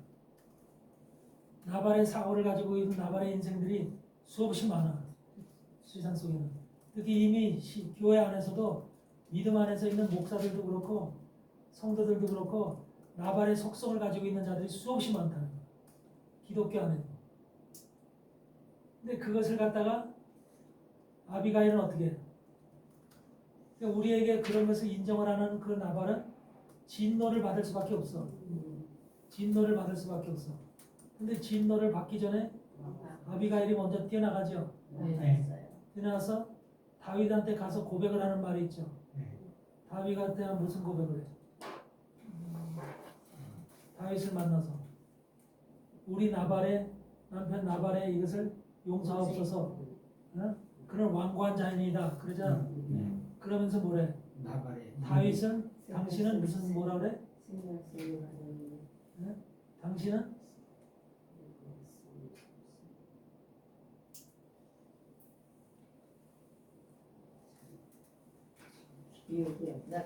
나발의 사고를 가지고 있는 나발의 인생들이 수없이 많아. 세상 속에는. 특히 이미 교회 안에서도 믿음 안에서 있는 목사들도 그렇고 성도들도 그렇고 나발의 속성을 가지고 있는 자들이 수없이 많다는 거예요. 기독교 안에. 근데 그것을 갖다가 아비가일은 어떻게 해요? 그러니까 우리에게 그런 것을 인정을 하는 그 나발은 진노를 받을 수밖에 없어. 진노를 받을 수밖에 없어. 근데 진노를 받기 전에 아비가일이 먼저 뛰어나가죠. 네. 뛰어나가서 다윗한테 가서 고백을 하는 말이 있죠. 네. 다윗한테 무슨 고백을 해? 다윗을 만나서 우리 나발의 남편 나발의 이것을 용서하옵소서. 어? 그런 완고한 자인이다. 그러잖아. 네. 그러면서 뭐래? 나발의 다윗은 당신은 무슨 뭐라 그래? 생명성을 하는 당신은 기억이 안 나.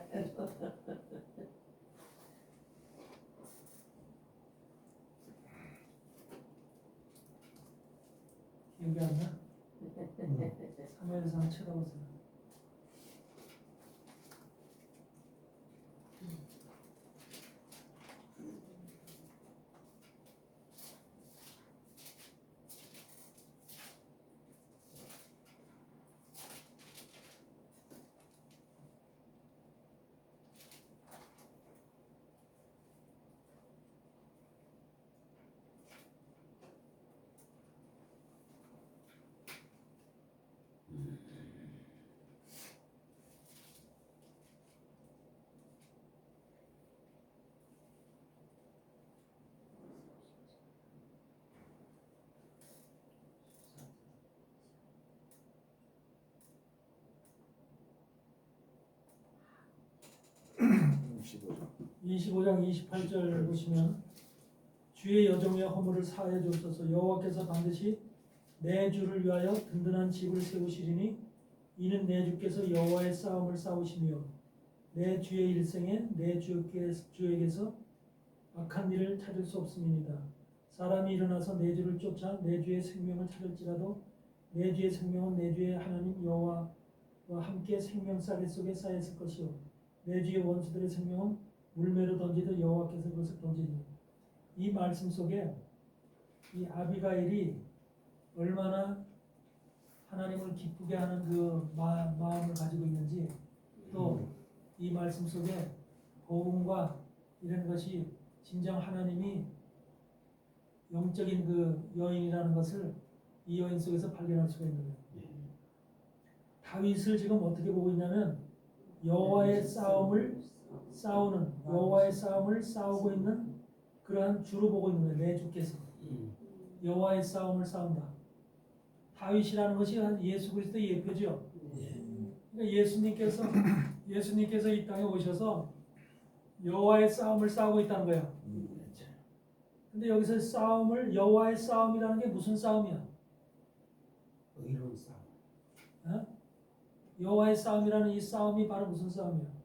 기억이 안 나? 사무엘에서 한번 쳐다보세요. 십오장. 25장 28절 보시면 주의 여종의 허물을 사하여 주옵소서. 여호와께서 반드시 내 주를 위하여 든든한 집을 세우시리니 이는 내 주께서 여호와의 싸움을 싸우시며 내 주의 일생에 내 주에게서 악한 일을 찾을 수 없음이니이다. 사람이 일어나서 내 주를 쫓아 내 주의 생명을 찾을지라도 내 주의 생명은 내 주의 하나님 여호와와 함께 생명싸개 속에 쌓였을 것이요 내 주의 원수들의 생명은 물매로 던지듯 여호와께서 그것을 던지리니. 이 말씀 속에 이 아비가일이 얼마나 하나님을 기쁘게 하는 그 마음을 가지고 있는지, 또 이 말씀 속에 복음과 이런 것이 진정 하나님이 영적인 그 여인이라는 것을 이 여인 속에서 발견할 수가 있는 거예요. 다윗을 지금 어떻게 보고 있냐면 여호와의 싸움을 싸우는, 여호와의 싸움을 싸우고 있는 그러한 주로 보고 있는 거예요. 내 주께서 여호와의 싸움을 싸운다. 다윗이라는 것이 예수 그리스도의 예표죠. 그러니까 예수님께서 이 땅에 오셔서 여호와의 싸움을 싸우고 있다는 거예요. 근데 여기서 여호와의 싸움이라는 게 무슨 싸움이야? 의로운 싸움. 어? 여호와의 싸움이라는 이 싸움이 바로 무슨 싸움이야?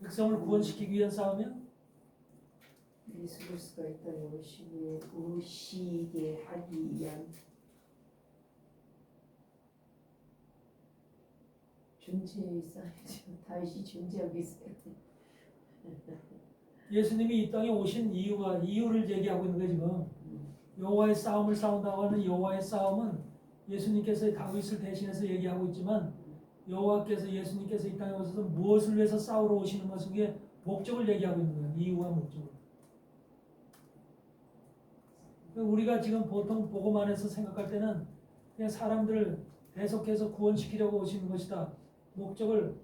백성을 구원시키기 위한 싸움이야? 예수 그리스도가 이 땅에 오시게 하기 위한 존재의 싸움이죠. 다윗이 존재하고 있어요. 예수님이 이 땅에 오신 이유를 얘기하고 있는 거예요 지금. 여호와의 싸움을 싸운다고 하는 여호와의 싸움은 예수님께서 다윗을 대신해서 얘기하고 있지만 예수님께서 이 땅에 오셔서 무엇을 위해서 싸우러 오시는 것에 목적을 얘기하고 있는 거예요. 이유와 목적을. 우리가 지금 보통 복음 안에서 생각할 때는 그냥 사람들을 계속해서 구원시키려고 오시는 것이다. 목적을,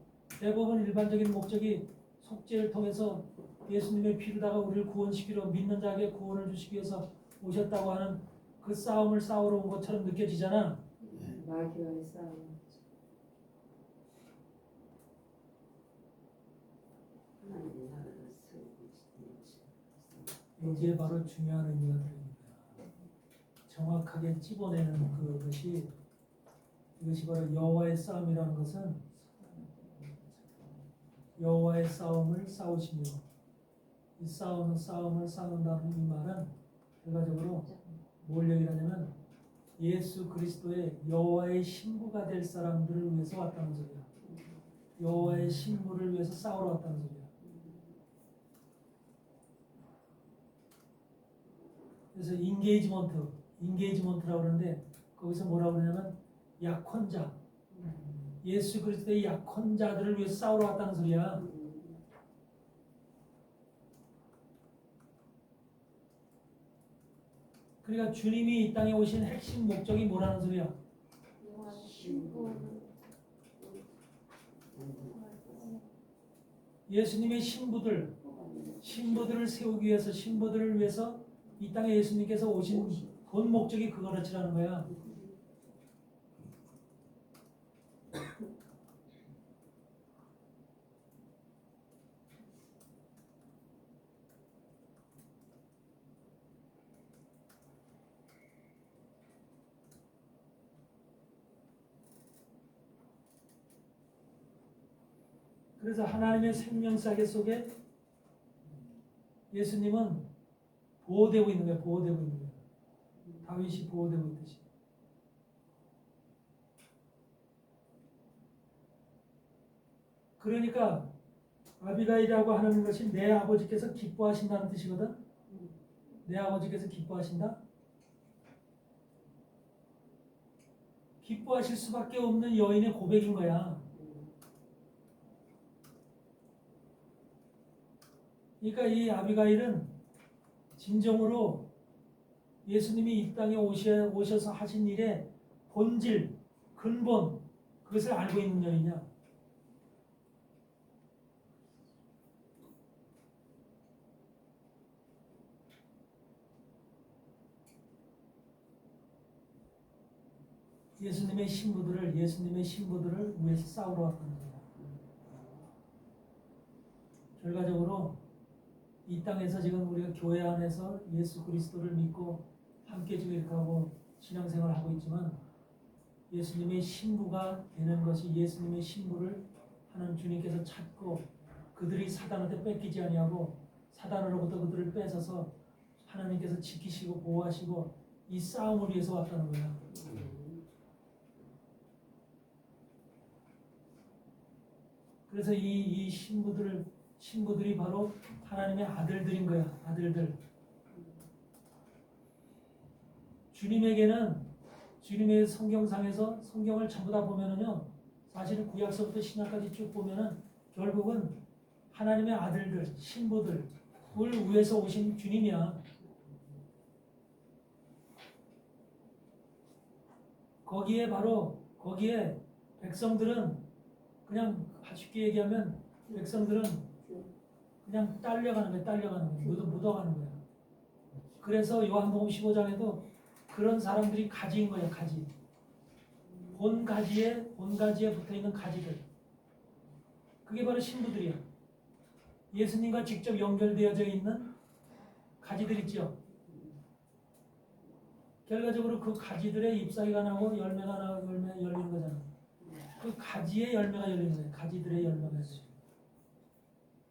대부분 일반적인 목적이 속죄를 통해서 예수님의 피로다가 우리를 구원시키려, 믿는 자에게 구원을 주시기 위해서 오셨다고 하는 그 싸움을 싸우러 온 것처럼 느껴지잖아. 마귀와의 싸움. 하나님 나라를 세우고 여기에 바로 중요한 의미가 들어있는 거야. 정확하게 찝어내는 이것이 바로 여호와의 싸움이라는 것은 여호와의 싸움을 싸우시며 이 싸움을 싸운다는 이 말은 결과적으로 뭘 얘기하냐면 예수 그리스도의 여호와의 신부가 될 사람들을 위해서 왔다는 소리야. 여호와의 신부를 위해서 싸우러 왔다는 소리야. 그래서 인게이지먼트라고 그러는데 거기서 뭐라고 그러냐면 약혼자, 예수 그리스도의 약혼자들을 위해서 싸우러 왔다는 소리야. 그러니까 주님이 이 땅에 오신 핵심 목적이 뭐라는 소리야? 예수님의 신부들을 세우기 위해서, 신부들을 위해서 이 땅에 예수님께서 오신 본 목적이 그거라치라는 거야. 그래서 하나님의 생명사계 속에 예수님은 보호되고 있는 거예요. 보호되고 있는 거예요. 다윗이 보호되고 있듯이. 그러니까 아비가일이라고 하는 것이 내 아버지께서 기뻐하신다는 뜻이거든. 내 아버지께서 기뻐하신다. 기뻐하실 수밖에 없는 여인의 고백인 거야. 그러니까 이 아비가일은 진정으로 예수님이 이 땅에 오셔서 하신 일의 본질, 근본, 그것을 알고 있는 여인이야. 예수님의 신부들을 위해서 싸우러 왔다는 거야. 결과적으로 이 땅에서 지금 우리가 교회 안에서 예수 그리스도를 믿고 함께 지금 이렇게 하고 신앙생활을 하고 있지만 예수님의 신부가 되는 것이, 예수님의 신부를 하나님 주님께서 찾고 그들이 사단한테 뺏기지 아니하고 사단으로부터 그들을 뺏어서 하나님께서 지키시고 보호하시고 이 싸움을 위해서 왔다는 거야. 그래서 이 신부들이 바로 하나님의 아들들인 거야. 아들들. 주님에게는, 주님의 성경상에서 성경을 전부 다 보면은요, 사실은 구약서부터 신약까지 쭉 보면은 결국은 하나님의 아들들, 신부들을 위해서 오신 주님이야. 거기에 백성들은 그냥 쉽게 얘기하면 백성들은 그냥 딸려가는 거야. 묻어가는 거야. 그래서 요한복음 15장에도 그런 사람들이 가지인 거야. 가지. 본가지에 붙어있는 가지들. 그게 바로 신부들이야. 예수님과 직접 연결되어져 있는 가지들 있죠. 결과적으로 그 가지들의 잎사귀가 나고 열매 열리는 거잖아. 그 가지에 열매가 열리는 거야. 가지들의 열매가 열리는 거야.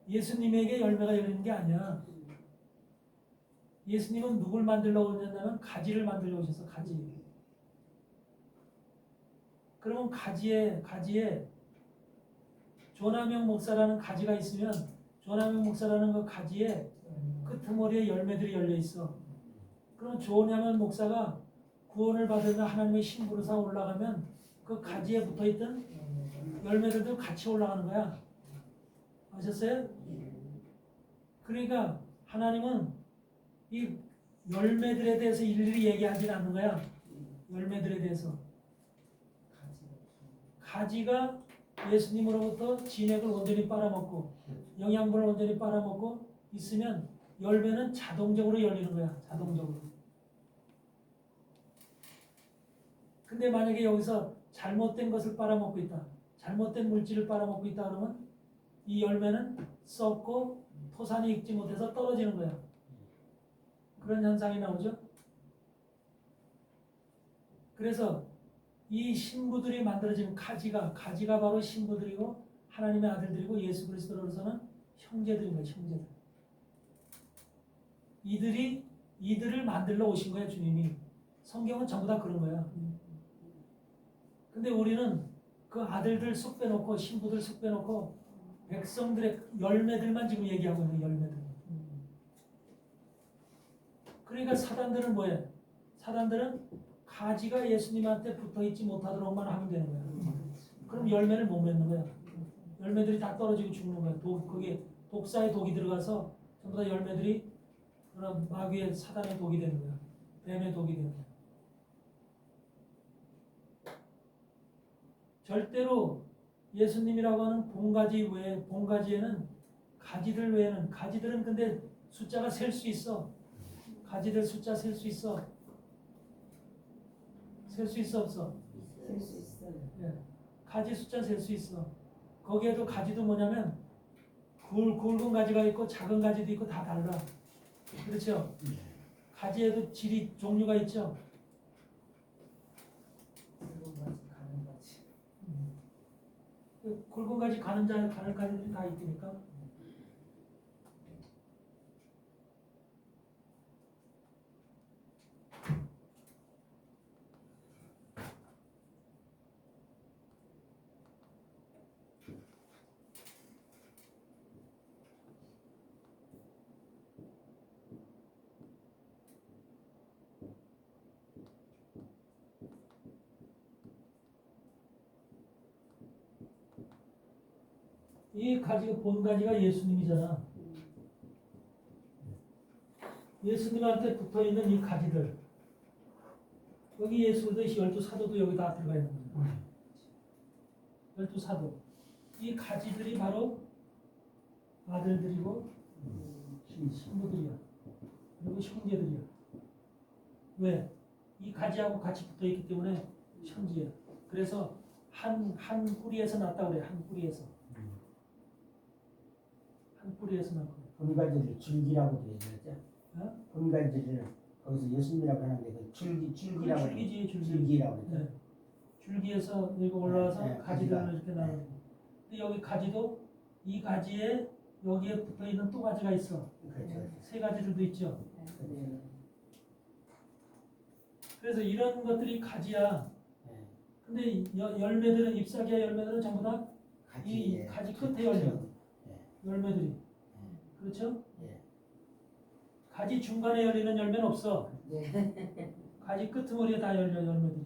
예수님에게 열매가 열리는 게 아니야. 예수님은 누굴 만들려고 오셨냐면 가지를 만들려고 오셔서 가지. 그러면 가지에 조나명 목사라는 가지가 있으면 조나명 목사라는 그 가지에 끄트머리에 열매들이 열려 있어. 그럼 조나명 목사가 구원을 받으면 하나님의 신부로서 올라가면 그 가지에 붙어있던 열매들도 같이 올라가는 거야. 아셨어요? 그러니까 하나님은 이 열매들에 대해서 일일이 얘기하지 않는 거야. 열매들에 대해서. 가지가 예수님으로부터 진액을 온전히 빨아먹고 영양분을 온전히 빨아먹고 있으면 열매는 자동적으로 열리는 거야. 자동적으로. 근데 만약에 여기서 잘못된 것을 빨아먹고 있다. 잘못된 물질을 빨아먹고 있다 그러면 이 열매는 썩고 토산이 익지 못해서 떨어지는 거야. 그런 현상이 나오죠. 그래서 이 신부들이 만들어지는 가지가 바로 신부들이고 하나님의 아들들이고 예수 그리스도로서는 형제들인 거예요. 형제들. 이들을 만들러 오신 거야 주님이. 성경은 전부 다 그런 거야. 근데 우리는 그 아들들 쏙 빼놓고 신부들 쏙 빼놓고 백성들의 열매들만 지금 얘기하고 있는 열매들. 그러니까 사단들은 뭐예요? 사단들은 가지가 예수님한테 붙어있지 못하도록만 하면 되는 거야. 그럼 열매를 못 맺는 거야. 열매들이 다 떨어지고 죽는 거야. 거기에 독사의 독이 들어가서 전부 다 열매들이 그런 마귀의 사단의 독이 되는 거야. 뱀의 독이 되는 거야. 절대로 예수님이라고 하는 봉가지에는 가지들 외에는, 가지들은 근데 숫자가 셀 수 있어. 가지들 숫자 셀 수 있어. 셀 수 있어 없어? 셀 수 있어요. 예. 가지 숫자 셀 수 있어. 거기에도 가지도 뭐냐면 굵은 가지가 있고 작은 가지도 있고 다 달라. 그렇죠? 가지에도 질이 종류가 있죠. 가는 거지. 굵은 가지 가는 가지들이 다 있으니까. 이 가지가 본 가지가 예수님이잖아. 예수님한테 붙어 있는 이 가지들. 여기 예수도 12사도도 여기 다 들어가 있는 거야. 12사도. 이 가지들이 바로 아들들이고 신부들이야. 그리고 형제들이야. 왜? 이 가지하고 같이 붙어 있기 때문에 형제야. 그래서 한 뿌리에서 났다 그래. 한 뿌리에서. 한 뿌리에서 났고. 본가지를 줄기라고도 얘기하죠. 어? 본가지를 거기서 예수님이라고 하는데 그 줄기라고 줄기지, 줄기. 줄기라고 그러죠. 네. 줄기에서 이거 올라와서 네, 가지들을 가지가. 이렇게 나누는 거. 근데 여기 가지도 이 가지에 여기에 붙어 있는 또 가지가 있어. 그렇죠. 세 가지들도 있죠. 네. 그래서 이런 것들이 가지야. 네. 근데 열매들은 잎사귀와 열매들은 전부 다 이 가지에 가지 끝에 열려. 네. 열매들이. 그렇죠? 예. 가지 중간에 열리는 열매는 없어. 네. 가지 끄트머리에 다 열려 열매들이.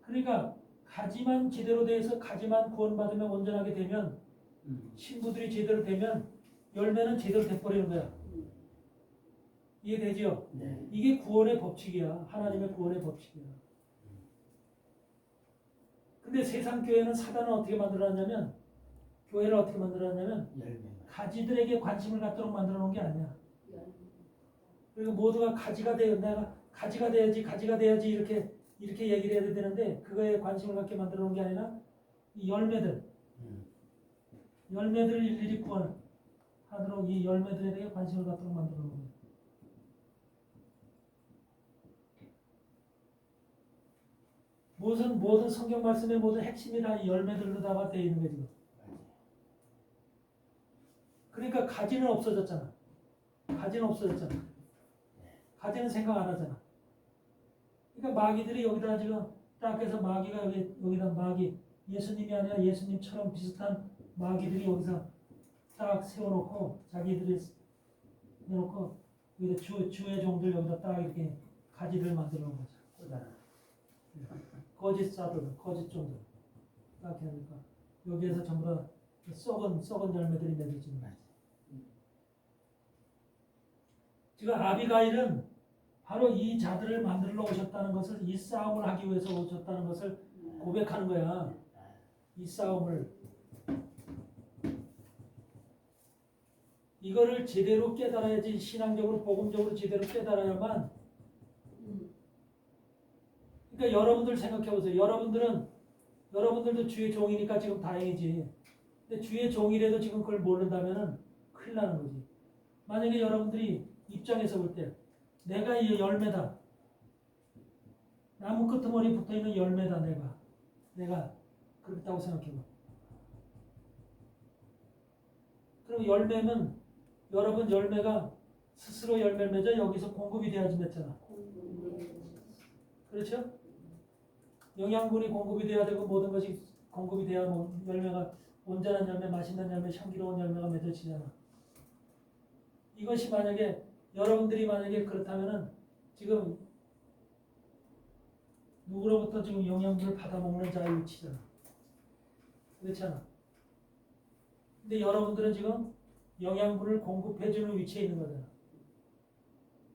그러니까 가지만 제대로 돼서 가지만 구원받으면 온전하게 되면 신부들이 제대로 되면 열매는 제대로 돼버리는 거야. 이해되죠? 네. 이게 구원의 법칙이야. 하나님의 구원의 법칙이야. 근데 세상 교회는 사단은 어떻게 만들어놨냐면 교회를 어떻게 만들어놨냐면 열매. 가지들에게 관심을 갖도록 만들어 놓은 게 아니야. 그리고 모두가 가지가 내가 가지가 돼야지 이렇게 얘기를 해야 되는데 그거에 관심을 갖게 만들어 놓은 게 아니라 이 열매들을 일일이 구원하도록 이 열매들에 대해 관심을 갖도록 만들어 놓은 거야. 모든 성경 말씀의 모든 핵심이 다 이 열매들로다가 되어 있는 거지. 그러니까 가지는 없어졌잖아. 가지는 생각 안 하잖아. 그러니까 마귀들이 여기다 지금 딱 해서 마귀가 여기다 마귀 예수님이 아니라 예수님처럼 비슷한 마귀들이 여기서 딱 세워놓고 자기들이 해놓고 여기다 주의 종들 여기다 딱 이렇게 가지를 만들어 놓은 거죠. 거짓 사도들, 거짓 종들 딱 하니까 여기에서 전부 다 썩은 열매들이 맺어지는 거지. 지금 아비가일은 바로 이 자들을 만들러 오셨다는 것을 이 싸움을 하기 위해서 오셨다는 것을 고백하는 거야. 이 싸움을 이거를 제대로 깨달아야지 신앙적으로 복음적으로 제대로 깨달아야만. 그러니까 여러분들 생각해 보세요. 여러분들도 주의 종이니까 지금 다행이지. 근데 주의 종이라도 지금 그걸 모른다면은 큰일 나는 거지. 만약에 여러분들이 입장에서 볼 때 내가 이 열매다. 나무 끄트머리 붙어있는 열매다. 내가 그렇다고 생각해봐. 그럼 열매는 여러분 열매가 스스로 열매를 맺어 여기서 공급이 돼야지 맺잖아. 그렇죠? 영양분이 공급이 돼야 되고 모든 것이 공급이 돼야 열매가 온전한 열매, 맛있는 열매, 향기로운 열매가 맺어지잖아. 이것이 만약에 여러분들이 만약에 그렇다면은 지금 누구로부터 지금 영양분을 받아 먹는 자의 위치잖아. 그렇잖아. 근데 여러분들은 지금 영양분을 공급해주는 위치에 있는 거잖아.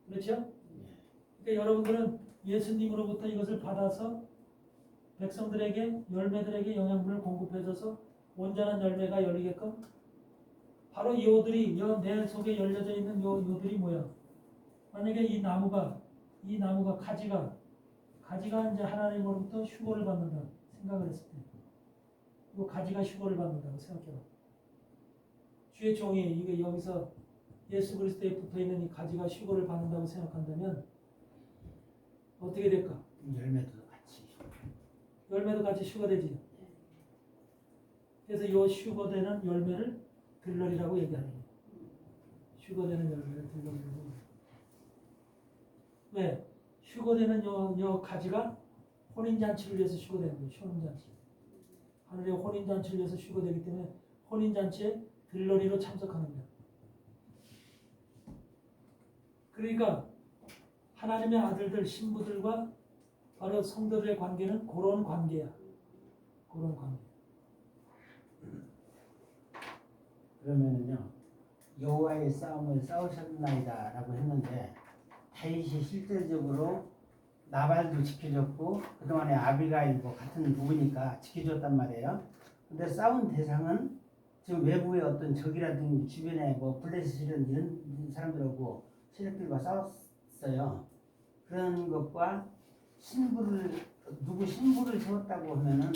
그렇죠? 그러니까 여러분들은 예수님으로부터 이것을 받아서 백성들에게 열매들에게 영양분을 공급해줘서 온전한 열매가 열리게끔 바로 이 요들이 내 속에 열려져 있는 요들이 뭐야? 만약에 이 나무가 가지가 이제 하나님으로부터 휴거를 받는다 생각을 했을 때, 이 가지가 휴거를 받는다고 생각해봐. 주의 종이 이게 여기서 예수 그리스도에 붙어 있는 이 가지가 휴거를 받는다고 생각한다면 어떻게 될까? 열매도 같이 휴거되지. 그래서 이 휴거되는 열매를 들러리라고 얘기하는 거예요. 휴거되는 열매를 들러리라고. 왜? 휴거되는 요 가지가 혼인잔치를 위해서 휴거되는 거예요. 혼인잔치. 하늘의 혼인잔치를 위해서 휴거되기 때문에 혼인잔치에 들러리로 참석하는 거예요. 그러니까 하나님의 아들들, 신부들과 바로 성도들의 관계는 그런 관계야. 그런 관계. 그러면은요, 여호와의 싸움을 싸우셨나이다라고 했는데 다윗이 실질적으로 나발도 지켜줬고 그동안에 아비가일 같은 부부니까 지켜줬단 말이에요. 근데 싸운 대상은 지금 외부의 어떤 적이라든지 주변에 블레셋이든 이런 사람들하고 세력들과 싸웠어요. 그런 것과 누구 신부를 세웠다고 하면은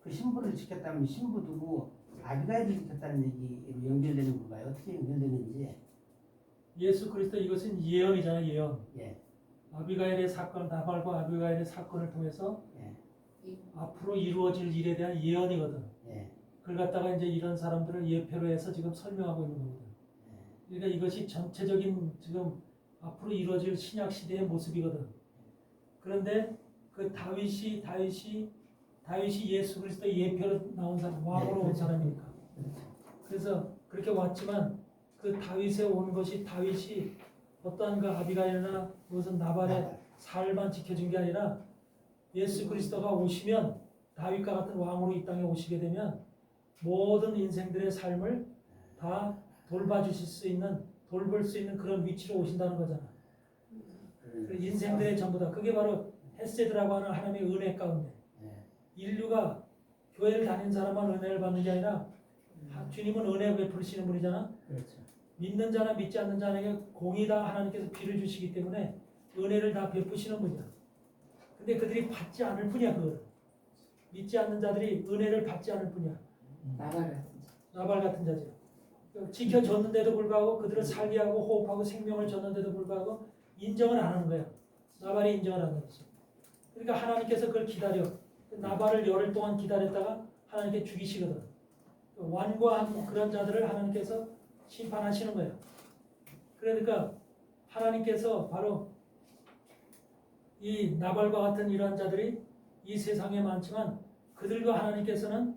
그 신부를 지켰다면 신부 누구 아비가일을 지켰다는 얘기로 연결되는 건가요? 어떻게 연결되는지. 예수 그리스도 이것은 예언이잖아요. 예언. 예. 아비가일의 사건, 나발과 아비가일의 사건을 통해서 예. 앞으로 이루어질 일에 대한 예언이거든. 예. 그걸 갖다가 이제 이런 사람들을 예표로 해서 지금 설명하고 있는 거거든. 그러니까 이것이 전체적인 지금 앞으로 이루어질 신약 시대의 모습이거든. 그런데 그 다윗이 예수 그리스도의 예표로 나온 사람, 왕으로 온 사람이니까. 그래서 그렇게 왔지만 그 다윗에 온 것이 다윗이 어떠한 그 아비가일이나 무슨 나발의 살만 지켜준 게 아니라 예수 그리스도가 오시면 다윗과 같은 왕으로 이 땅에 오시게 되면 모든 인생들의 삶을 다 돌봐주실 수 있는, 돌볼 수 있는 그런 위치로 오신다는 거잖아. 그 인생들의 전부 다. 그게 바로 헤세드라고 하는 하나님의 은혜 가운데. 인류가 교회를 다닌 사람만 은혜를 받는 게 아니라 주님은 은혜 베푸시는 분이잖아. 그렇죠. 믿는 자나 믿지 않는 자에게 공의 다 하나님께서 비를 주시기 때문에 은혜를 다 베푸시는 분이야. 근데 그들이 받지 않을 뿐이야. 그거를. 믿지 않는 자들이 은혜를 받지 않을 뿐이야. 나발 같은 자죠. 지켜줬는데도 불구하고 그들을 살게 하고 호흡하고 생명을 줬는데도 불구하고 인정을 안 하는 거야. 나발이 인정을 안 하는 거지. 그러니까 하나님께서 그걸 기다려. 나발을 열흘 동안 기다렸다가 하나님께 죽이시거든. 완고한 그런 자들을 하나님께서 심판하시는 거예요. 그러니까 하나님께서 바로 이 나발과 같은 이러한 자들이 이 세상에 많지만 그들과 하나님께서는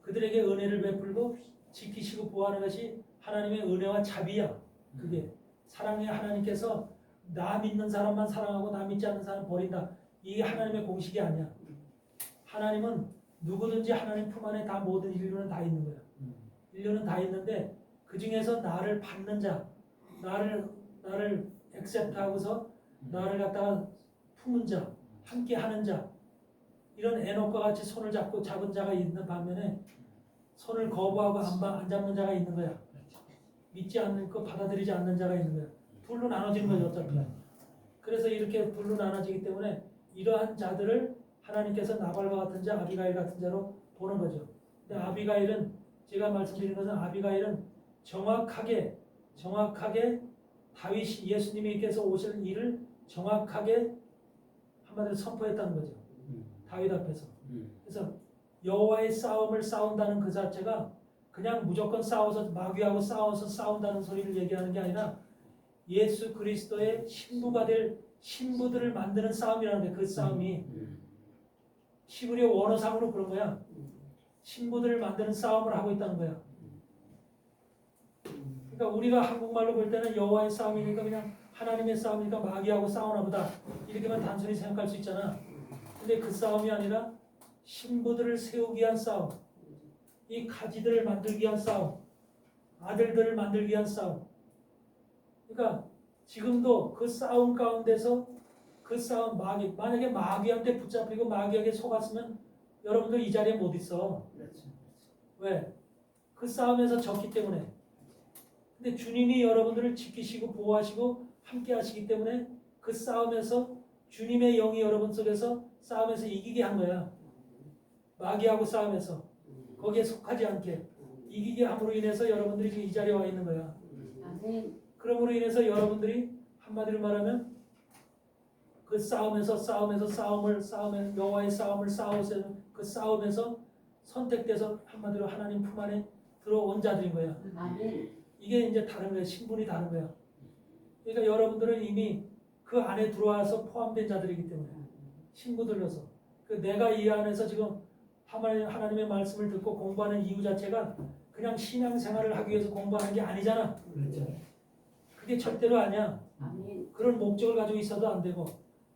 그들에게 은혜를 베풀고 지키시고 보호하는 것이 하나님의 은혜와 자비야. 그게 사랑의 하나님께서 나 믿는 사람만 사랑하고 나 믿지 않는 사람 버린다. 이게 하나님의 공식이 아니야. 하나님은 누구든지 하나님 품 안에 다 모든 인류는 다 있는 거야. 인류는 다 있는데 그 중에서 나를 받는 자, 나를 액셉트하고서 나를 갖다가 품은 자, 함께 하는 자, 이런 에녹과 같이 손을 잡고 잡은 자가 있는 반면에 손을 거부하고 안 잡는 자가 있는 거야. 믿지 않는 거 받아들이지 않는 자가 있는 거야. 둘로 나눠지는 거죠, 어차피. 그래서 이렇게 둘로 나눠지기 때문에 이러한 자들을 하나님께서 나발과 같은 자, 아비가일 같은 자로 보는 거죠. 근데 아비가일은 제가 말씀드린 것은 아비가일은 정확하게 다윗이 예수님께서 오실 일을 정확하게 한마디로 선포했다는 거죠. 다윗 앞에서. 그래서 여호와의 싸움을 싸운다는 그 자체가 그냥 무조건 싸워서 마귀하고 싸워서 싸운다는 소리를 얘기하는 게 아니라 예수 그리스도의 신부가 될 신부들을 만드는 싸움이라는 게 그 싸움이 시브리어 원어상으로 그런 거야. 신부들을 만드는 싸움을 하고 있다는 거야. 그러니까 우리가 한국말로 볼 때는 여호와의 싸움이니까 그냥 하나님의 싸움이니까 마귀하고 싸우나 보다 이렇게만 단순히 생각할 수 있잖아. 근데 그 싸움이 아니라 신부들을 세우기 위한 싸움, 이 가지들을 만들기 위한 싸움, 아들들을 만들기 위한 싸움. 그러니까 지금도 그 싸움 가운데서 그 싸움 만약에 마귀한테 붙잡히고 마귀에게 속았으면 여러분들 이 자리에 못 있어. 그렇죠. 왜? 그 싸움에서 졌기 때문에. 근데 주님이 여러분들을 지키시고 보호하시고 함께 하시기 때문에 그 싸움에서 주님의 영이 여러분 속에서 싸움에서 이기게 한 거야. 마귀하고 싸움에서 거기에 속하지 않게 이기게 함으로 인해서 여러분들이 지금 이 자리에 와 있는 거야. 아멘. 그러므로 인해서 여러분들이 한마디로 말하면 그 싸움에 여호와의 싸움을 싸우는 그 싸움에서 선택돼서 한마디로 하나님 품 안에 들어온 자들인 거야. 아멘. 이게 이제 다른 거야. 신분이 다른 거야. 그러니까 여러분들은 이미 그 안에 들어와서 포함된 자들이기 때문에 신부들로서 그 내가 이 안에서 지금 하나님의 말씀을 듣고 공부하는 이유 자체가 그냥 신앙생활을 하기 위해서 공부하는 게 아니잖아. 그렇죠. 그게 절대로 아니야. 아멘. 그런 목적을 가지고 있어도 안 되고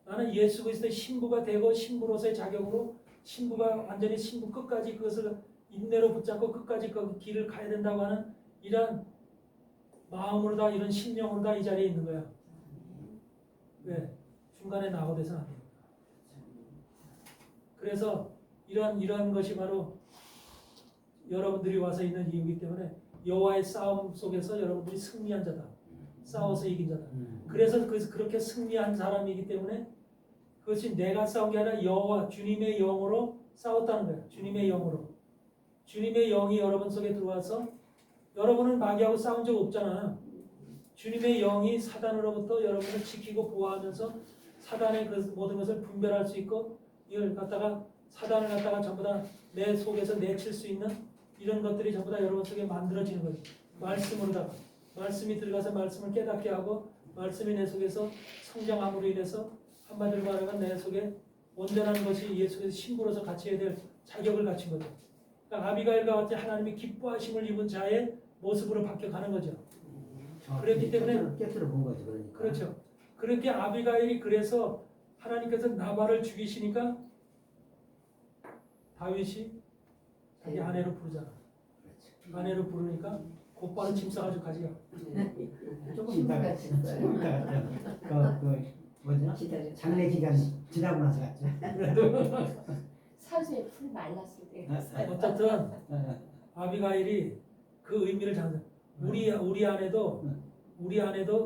나는 예수 그리스도의 신부가 되고 신부로서의 자격으로 신부가 완전히 신부 끝까지 그것을 인내로 붙잡고 끝까지 그 길을 가야 된다고 하는 이런 마음으로다 이런 신령으로다 이 자리에 있는 거야. 왜? 중간에 낙오돼서는 안 돼요. 그래서 이런 것이 바로 여러분들이 와서 있는 이유이기 때문에 여호와의 싸움 속에서 여러분들이 승리한 자다. 싸워서 이긴 자다. 그래서 그렇게 승리한 사람이기 때문에 그것이 내가 싸운 게 아니라 여호와 주님의 영으로 싸웠다는 거예요. 주님의 영으로. 주님의 영이 여러분 속에 들어와서 여러분은 마귀하고 싸운 적 없잖아. 주님의 영이 사단으로부터 여러분을 지키고 보호하면서 사단의 그 모든 것을 분별할 수 있고 이걸 갖다가 사단을 갖다가 전부 다 내 속에서 내칠 수 있는 이런 것들이 전부 다 여러분 속에 만들어지는 거예요. 말씀으로다가 말씀이 들어가서 말씀을 깨닫게 하고 말씀이 내 속에서 성장함으로 인해서 한마디로 말하면 내 속에 온전한 것이 예수께서 신부로서 갖춰야 될 자격을 갖춘 거죠. 그러니까 아비가일과 같이 하나님이 기뻐하심을 입은 자의 모습으로 바뀌어가는 거죠. 그랬기 때문에 깨트려 본 거죠. 그러니까. 그렇죠. 그렇게 아비가일이 그래서 하나님께서 나발을 죽이시니까 다윗이 자기 아내로 부르잖아. 아내로 부르니까 곧바로 짐 싸가지고 가지가. 조금 이따가 조금 이따가 그 뭐죠? 기다려. 장례 기간 지나고 나서 갔죠. 사수에 풀 말랐을 때. 어쨌든 아비가일이 그 의미를 잘 우리 안에도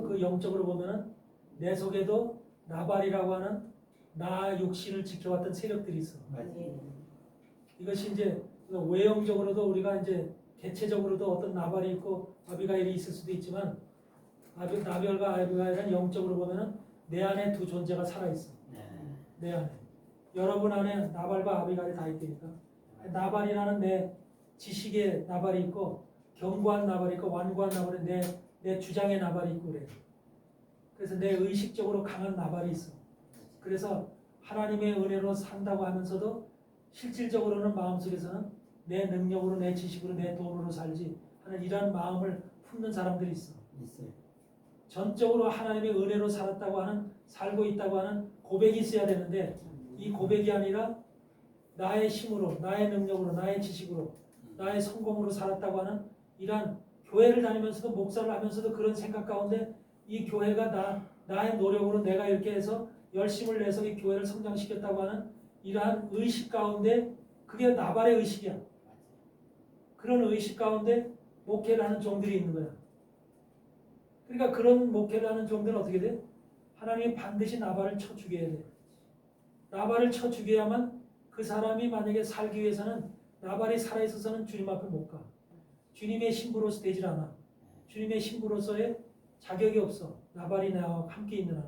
그 영적으로 보면은 내 속에도 나발이라고 하는 나 육신을 지켜왔던 세력들이 있어. 이것이 이제 외형적으로도 우리가 이제 개체적으로도 어떤 나발이 있고 아비가일이 있을 수도 있지만 나발과 아비가일은 영적으로 보면은 내 안에 두 존재가 살아 있어. 내 안에. 여러분 안에 나발과 아비가일이 다 있다니까. 나발이라는 내 지식의 나발이 있고 견고한 나발이 있고 완고한 나발이 내 주장의 나발이 있고 그래. 그래서 내 의식적으로 강한 나발이 있어. 그래서 하나님의 은혜로 산다고 하면서도 실질적으로는 마음속에서는 내 능력으로 내 지식으로 내 돈으로 살지 하는 이러한 마음을 품는 사람들이 있어. 있어요. 전적으로 하나님의 은혜로 살고 있다고 하는 고백이 있어야 되는데 이 고백이 아니라 나의 힘으로 나의 능력으로 나의 지식으로 나의 성공으로 살았다고 하는 이러한 교회를 다니면서도 목사를 하면서도 그런 생각 가운데 이 교회가 나의 노력으로 내가 이렇게 해서 열심을 내서 이 교회를 성장시켰다고 하는 이러한 의식 가운데 그게 나발의 의식이야. 그런 의식 가운데 목회를 하는 종들이 있는 거야. 그러니까 그런 목회를 하는 종들은 어떻게 돼? 하나님이 반드시 나발을 쳐 죽여야 돼. 나발을 쳐 죽여야만 그 사람이 만약에 살기 위해서는 나발이 살아있어서는 주님 앞에 못 가. 주님의 신부로서 되질 않아. 주님의 신부로서의 자격이 없어. 나발이 나와 함께 있는 한.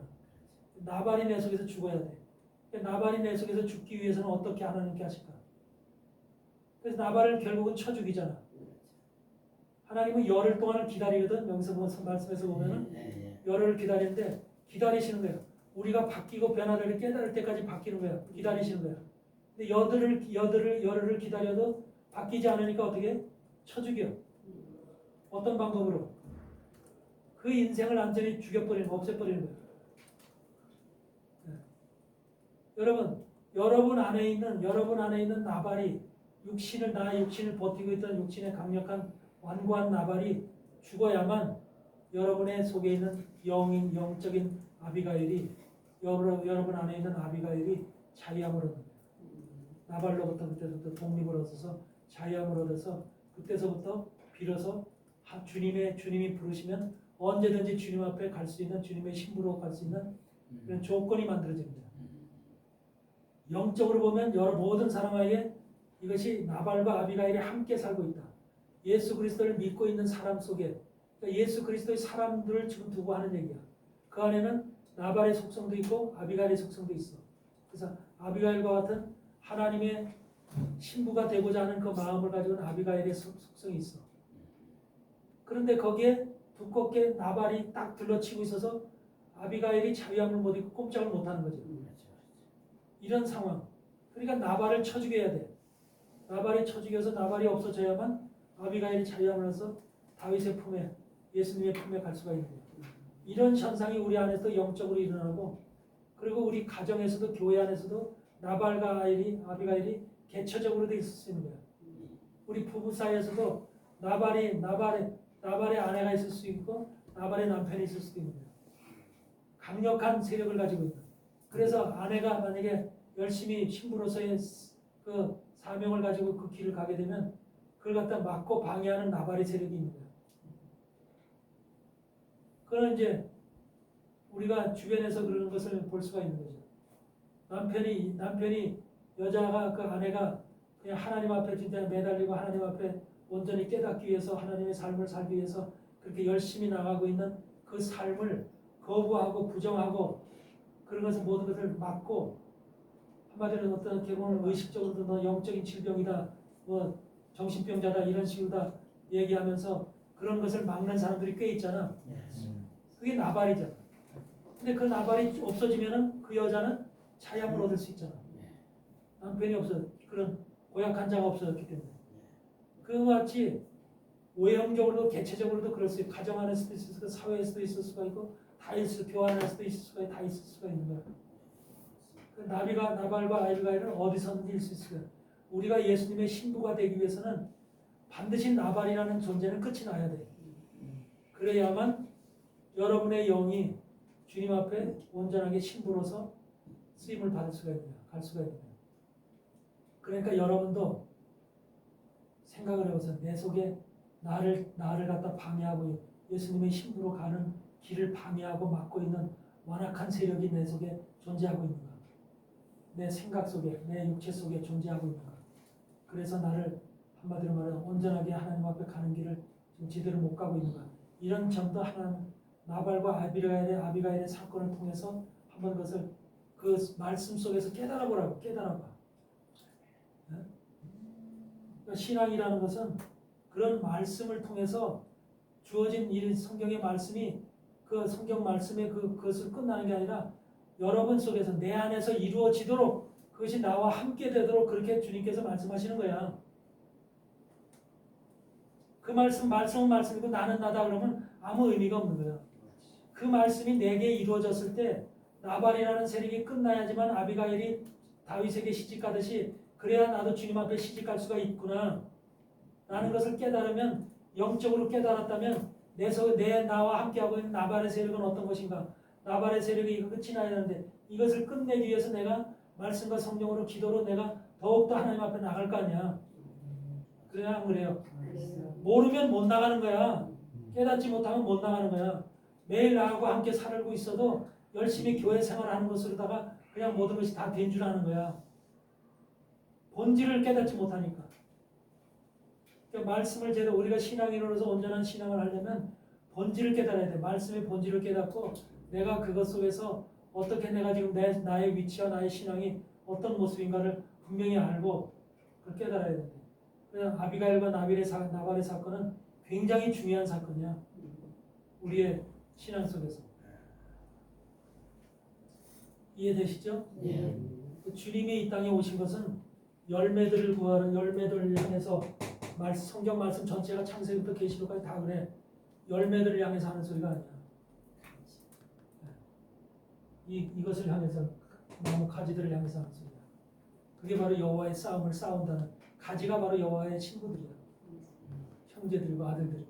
나발이 내 속에서 죽어야 돼. 나발이 내 속에서 죽기 위해서는 어떻게 하나님께 하실까? 그래서 나발을 결국은 쳐 죽이잖아. 하나님은 열흘 동안을 기다리거든. 여기서 말씀에서 보면은 열흘을 기다리는데 기다리시는 거예요. 우리가 바뀌고 변화되를 깨달을 때까지 바뀌는 거야. 기다리시는 거야. 근데 열흘을 기다려도 바뀌지 않으니까 어떻게? 쳐 죽여. 어떤 방법으로? 그 인생을 완전히 죽여버리는 거, 없애버리는 거예요. 네. 여러분 안에 있는 나발이 나의 육신을 버티고 있던 육신의 강력한 완고한 나발이 죽어야만 여러분의 속에 있는 영적인 아비가일이 여러분 안에 있는 아비가일이 자유함을 얻는 거예요. 나발로부터 그때부터 독립을 얻어서 자유함을 얻어서 그때서부터 비로소 주님이 부르시면 언제든지 주님 앞에 갈 수 있는 주님의 신부로 갈 수 있는 그런 조건이 만들어집니다. 영적으로 보면 모든 사람에게 이것이 나발과 아비가일이 함께 살고 있다. 예수 그리스도를 믿고 있는 사람 속에 그러니까 예수 그리스도의 사람들을 지금 두고 하는 얘기야. 그 안에는 나발의 속성도 있고 아비가일의 속성도 있어. 그래서 아비가일과 같은 하나님의 신부가 되고자 하는 그 마음을 가지고 있는 아비가일의 속성이 있어. 그런데 거기에 두껍게 나발이 딱 들러치고 있어서 아비가일이 자유함을 못 입고 꼼짝을 못하는 거죠. 이런 상황. 그러니까 나발을 쳐 죽여야 돼. 나발이 쳐 죽여서 나발이 없어져야만 아비가일이 자유함을 얻어서 다윗의 품에 예수님의 품에 갈 수가 있는 거예요. 이런 현상이 우리 안에서 영적으로 일어나고 그리고 우리 가정에서도 교회 안에서도 나발과 아비가일이 개처적으로도 있을 수 있는 거예요. 우리 부부 사이에서도 나발의 아내가 있을 수 있고 나발의 남편이 있을 수도 있는 거예요. 강력한 세력을 가지고 있는. 그래서 아내가 만약에 열심히 신부로서의 그 사명을 가지고 그 길을 가게 되면 그걸 갖다 막고 방해하는 나발의 세력이 있는 거예요. 그건 이제 우리가 주변에서 그러는 것을 볼 수가 있는 거죠. 남편이 여자가 그 아내가 그냥 하나님 앞에 진짜 매달리고 하나님 앞에 온전히 깨닫기 위해서 하나님의 삶을 살기 위해서 그렇게 열심히 나가고 있는 그 삶을 거부하고 부정하고 그런 것을 모든 것을 막고 한마디로 어떤 경우는 의식적으로도 너 영적인 질병이다, 뭐 정신병자다 이런 식으로 다 얘기하면서 그런 것을 막는 사람들이 꽤 있잖아. 그게 나발이잖아. 근데 그 나발이 없어지면은 그 여자는 자유함을 얻을 수 있잖아. 남편이 없어 그런 고약한 자가 없어졌기 때문에. 그와 같이 외형적으로도 개체적으로도 그럴 수 있고 가정 안에서도 있을 수가 있고 사회에서도 있을 수가 있고 다 있을 교회 안에서도 있을 수가 있고 다 있을 수가 있는 거야. 그 나발과 아비가일은 어디서든지 있을 수가 있어요. 우리가 예수님의 신부가 되기 위해서는 반드시 나발이라는 존재는 끝이 나야 돼. 그래야만 여러분의 영이 주님 앞에 온전하게 신부로서 쓰임을 받을 수가 있는 거야. 갈 수가 있는 거야. 그러니까 여러분도 생각을 해보세요. 내 속에 나를 갖다 방해하고 예수님의 신부로 가는 길을 방해하고 막고 있는 완악한 세력이 내 속에 존재하고 있는가? 내 생각 속에, 내 육체 속에 존재하고 있는가? 그래서 나를 한마디로 말하면 온전하게 하나님 앞에 가는 길을 좀 제대로 못 가고 있는가? 이런 점도 나발과 아비가일의 사건을 통해서 한번 그것을 그 말씀 속에서 깨달아보라고. 깨달아봐. 네? 그러니까 신앙이라는 것은 그런 말씀을 통해서 주어진 이 성경의 말씀이 그 성경 말씀의 그것을 끝나는 게 아니라 여러분 속에서 내 안에서 이루어지도록 그것이 나와 함께 되도록 그렇게 주님께서 말씀하시는 거야. 그 말씀은 말씀이고 나는 나다 그러면 아무 의미가 없는 거야. 그 말씀이 내게 이루어졌을 때 나발이라는 세력이 끝나야지만 아비가일이 다윗에게 시집가듯이 그래야 나도 주님 앞에 시집갈 수가 있구나 라는 것을 깨달으면 영적으로 깨달았다면 내 나와 함께하고 있는 나발의 세력은 어떤 것인가? 나발의 세력이 이거 끝이 나야 되는데 이것을 끝내기 위해서 내가 말씀과 성령으로 기도로 내가 더욱더 하나님 앞에 나갈 거 아니야. 그래야 안 그래요? 모르면 못 나가는 거야. 깨닫지 못하면 못 나가는 거야. 매일 나하고 함께 살고 있어도 열심히 교회 생활하는 것으로다가 그냥 모든 것이 다 된 줄 아는 거야. 본질을 깨닫지 못하니까. 그러니까 말씀을 제대로 우리가 신앙인으로서 온전한 신앙을 하려면 본질을 깨달아야 돼. 말씀의 본질을 깨닫고 내가 그것 속에서 어떻게 내가 지금 나의 위치와 나의 신앙이 어떤 모습인가를 분명히 알고 그걸 깨달아야 돼. 그래서 아비가일과 나발의 사건은 굉장히 중요한 사건이야. 우리의 신앙 속에서. 이해되시죠? 예. 주님이 이 땅에 오신 것은 열매들을 구하는 열매들을 향해서 성경 말씀 전체가 창세기부터 계시록까지 다 그래. 열매들을 향해서 하는 소리가 아니야. 이것을 향해서 나무 가지들을 향해서 하는 소리야. 그게 바로 여호와의 싸움을 싸운다는 가지가 바로 여호와의 친구들이야. 형제들이고 아들들이고.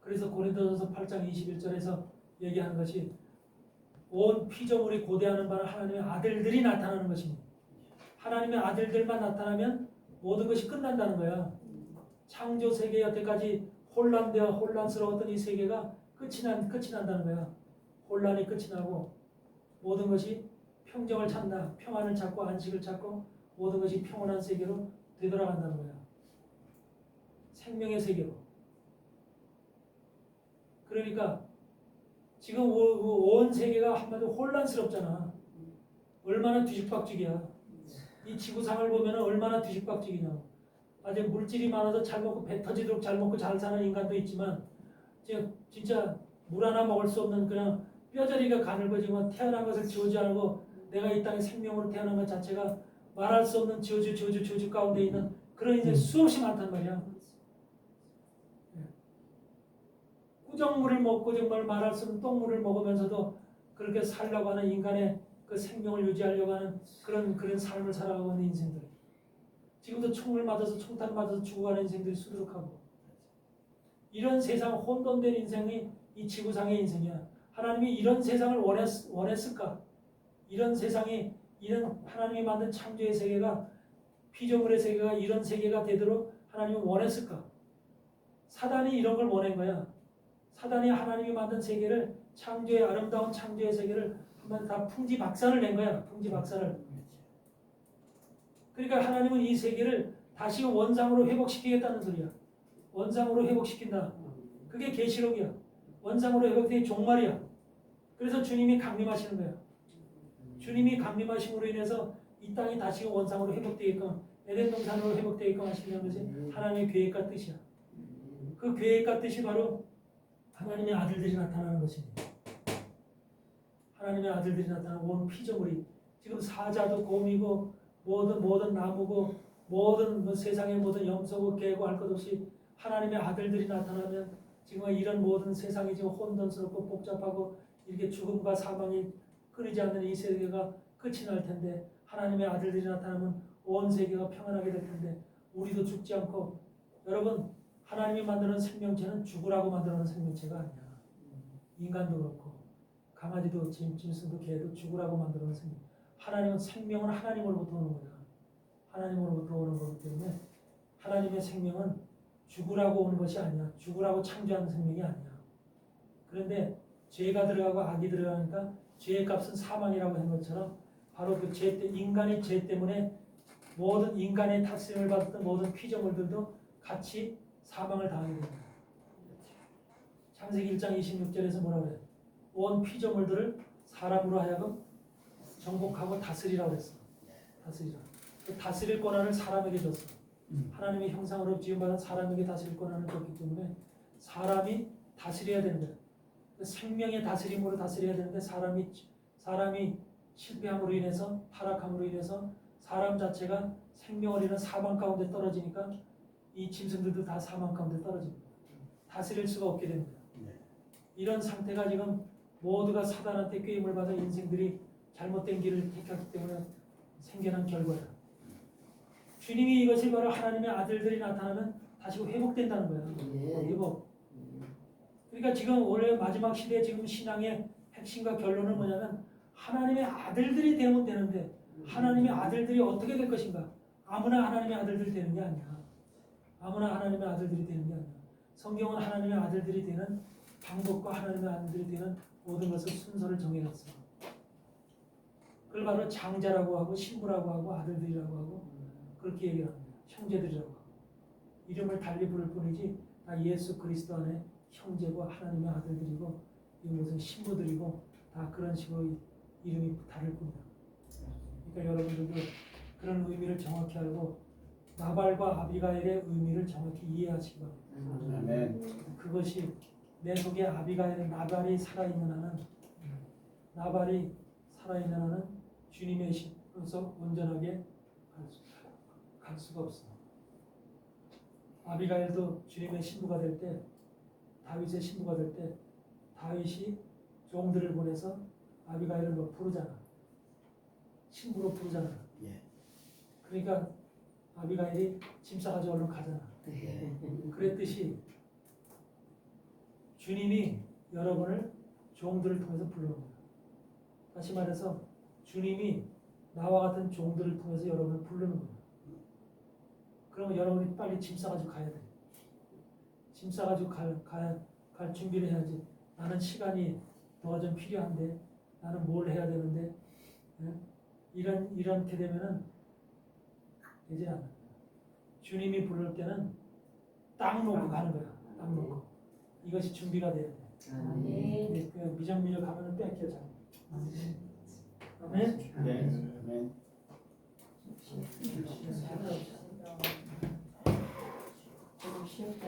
그래서 고린도전서 8장 21절에서 얘기하는 것이 온 피조물이 고대하는 바는 하나님의 아들들이 나타나는 것입니다. 하나님의 아들들만 나타나면 모든 것이 끝난다는 거야. 창조 세계 여태까지 혼란되어 혼란스러웠던 이 세계가 끝이 난다는 거야. 혼란이 끝이 나고 모든 것이 평정을 찾나 평안을 찾고 안식을 찾고 모든 것이 평온한 세계로 되돌아간다는 거야. 생명의 세계로. 그러니까 지금 온 세계가 한마디로 혼란스럽잖아. 얼마나 뒤죽박죽이야. 이 지구상을 보면 얼마나 뒤죽박죽이냐. 아주 물질이 많아서 잘 먹고 배 터지도록 잘 먹고 잘 사는 인간도 있지만 진짜 물 하나 먹을 수 없는 그냥 뼈저리가 가늘어지고 태어난 것을 지우지 않고 내가 이 땅에 생명으로 태어난 것 자체가 말할 수 없는 저주 가운데 있는 그런 이제 수없이 많단 말이야. 꾸정물을 먹고 정말 말할 수 없는 똥물을 먹으면서도 그렇게 살려고 하는 인간의 그 생명을 유지하려고 하는 그런 삶을 살아가고 있는 인생들. 지금도 총을 맞아서 총탄 맞아서 죽어가는 인생들이 수두룩하고 이런 세상 혼돈된 인생이 이 지구상의 인생이야. 하나님이 이런 세상을 원했을까? 이런 세상이 이런 하나님이 만든 창조의 세계가 피조물의 세계가 이런 세계가 되도록 하나님이 원했을까? 사단이 이런 걸 원한 거야. 사단이 하나님이 만든 세계를 창조의 아름다운 창조의 세계를 한번 다 풍지박산을 낸 거야. 풍지박산을. 그러니까 하나님은 이 세계를 다시 원상으로 회복시키겠다는 소리야. 원상으로 회복시킨다. 그게 계시록이야. 원상으로 회복된 종말이야. 그래서 주님이 강림하시는 거야. 주님이 강림하심으로 인해서 이 땅이 다시 원상으로 회복되게끔 에덴 동산으로 회복되게끔 하시는 것이 하나님의 계획과 뜻이야. 그 계획과 뜻이 바로 하나님의 아들들이 나타나는 것입니다. 하나님의 아들들이 나타나는 온 피조물이 지금 사자도 곰이고 모든 나무고 모든 세상의 모든 염소고 개고 할 것 없이 하나님의 아들들이 나타나면 지금 이런 모든 세상이 지금 혼돈스럽고 복잡하고 이렇게 죽음과 사망이 끊이지 않는 이 세계가 끝이 날 텐데 하나님의 아들들이 나타나면 온 세계가 평안하게 될 텐데 우리도 죽지 않고 여러분 하나님이 만드는 생명체는 죽으라고 만드는 생명체가 아니야. 인간도 그렇고 강아지도 짐승도 개도 죽으라고 만드는 생명. 하나님은 생명은 하나님으로부터 오는 거야. 하나님으로부터 오는 거기 때문에 하나님의 생명은 죽으라고 오는 것이 아니야. 죽으라고 창조하는 생명이 아니야. 그런데 죄가 들어가고 악이 들어가니까 죄의 값은 사망이라고 한 것처럼 바로 그 인간의 죄 때문에 모든 인간의 탓을 받았던 모든 피조물들도 같이 사망을 당하게 됩니다. 창세기 1장 26절에서 뭐라고 그래? 온 피조물들을 사람으로 하여금 정복하고 다스리라고 했어. 다스리라. 그 다스릴 권한을 사람에게 줬어. 하나님의 형상으로 지음받은 사람에게 다스릴 권한을 줬기 때문에 사람이 다스려야 되는 거야. 그 생명의 다스림으로 다스려야 되는데 사람이 실패함으로 인해서 타락함으로 인해서 사람 자체가 생명을 잃은 사망 가운데 떨어지니까 이 짐승들도 다 사망 가운데 떨어집니다. 다스릴 수가 없게 됩니다. 이런 상태가 지금 모두가 사단한테 꾀임을 받은 인생들이 잘못된 길을 택했기 때문에 생겨난 결과야. 주님이 이것이 바로 하나님의 아들들이 나타나면 다시 회복된다는 거야. 회복. 그러니까 지금 올해 마지막 시대에 지금 신앙의 핵심과 결론은 뭐냐면 하나님의 아들들이 되면 되는데 하나님의 아들들이 어떻게 될 것인가? 아무나 하나님의 아들들이 되는 게 아니야. 아무나 하나님의 아들들이 되는 게 아니야. 성경은 하나님의 아들들이 되는 방법과 하나님의 아들들이 되는 모든 것을 순서를 정해놨어. 그걸 바로 장자라고 하고 신부라고 하고 아들들이라고 하고 그렇게 얘기합니다. 형제들이라고 하고 이름을 달리 부를 뿐이지 다 예수 그리스도 안에 형제고 하나님의 아들들이고 이것은 신부들이고 다 그런 식으로 이름이 다를 뿐이다. 그러니까 여러분들도 그런 의미를 정확히 알고 나발과 아비가일의 의미를 정확히 이해하시기 바랍니다. 아멘. 그것이 내 속에 아비가일의 나발이 살아있는 한은 주님의 신으로서 온전하게 갈 수가 없어. 아비가일도 주님의 신부가 될 때, 다윗의 신부가 될 때 다윗이 종들을 보내서 아비가일을 뭐 부르잖아. 신부로 부르잖아. 예. 그러니까 아비가일이 짐 싸가지고 얼른 가잖아. 예. 그랬듯이 주님이 여러분을 종들을 통해서 부르는 거야. 다시 말해서 주님이 나와 같은 종들을 통해서 여러분을 부르는 거야. 그러면 여러분이 빨리 짐 싸가지고 가야 돼. 짐 싸가지고 갈 준비를 해야지. 나는 시간이 더 좀 필요한데, 나는 뭘 해야 되는데, 이렇게 되면은 되지 않아. 주님이 부를 때는 딱 놓고 가는 거야. 딱 놓고. 이것이 준비가 돼야 돼. 아멘. 그 미적미적 가면은 뺏겨 자. 아멘. 네. 아멘. 좀 쉬었다.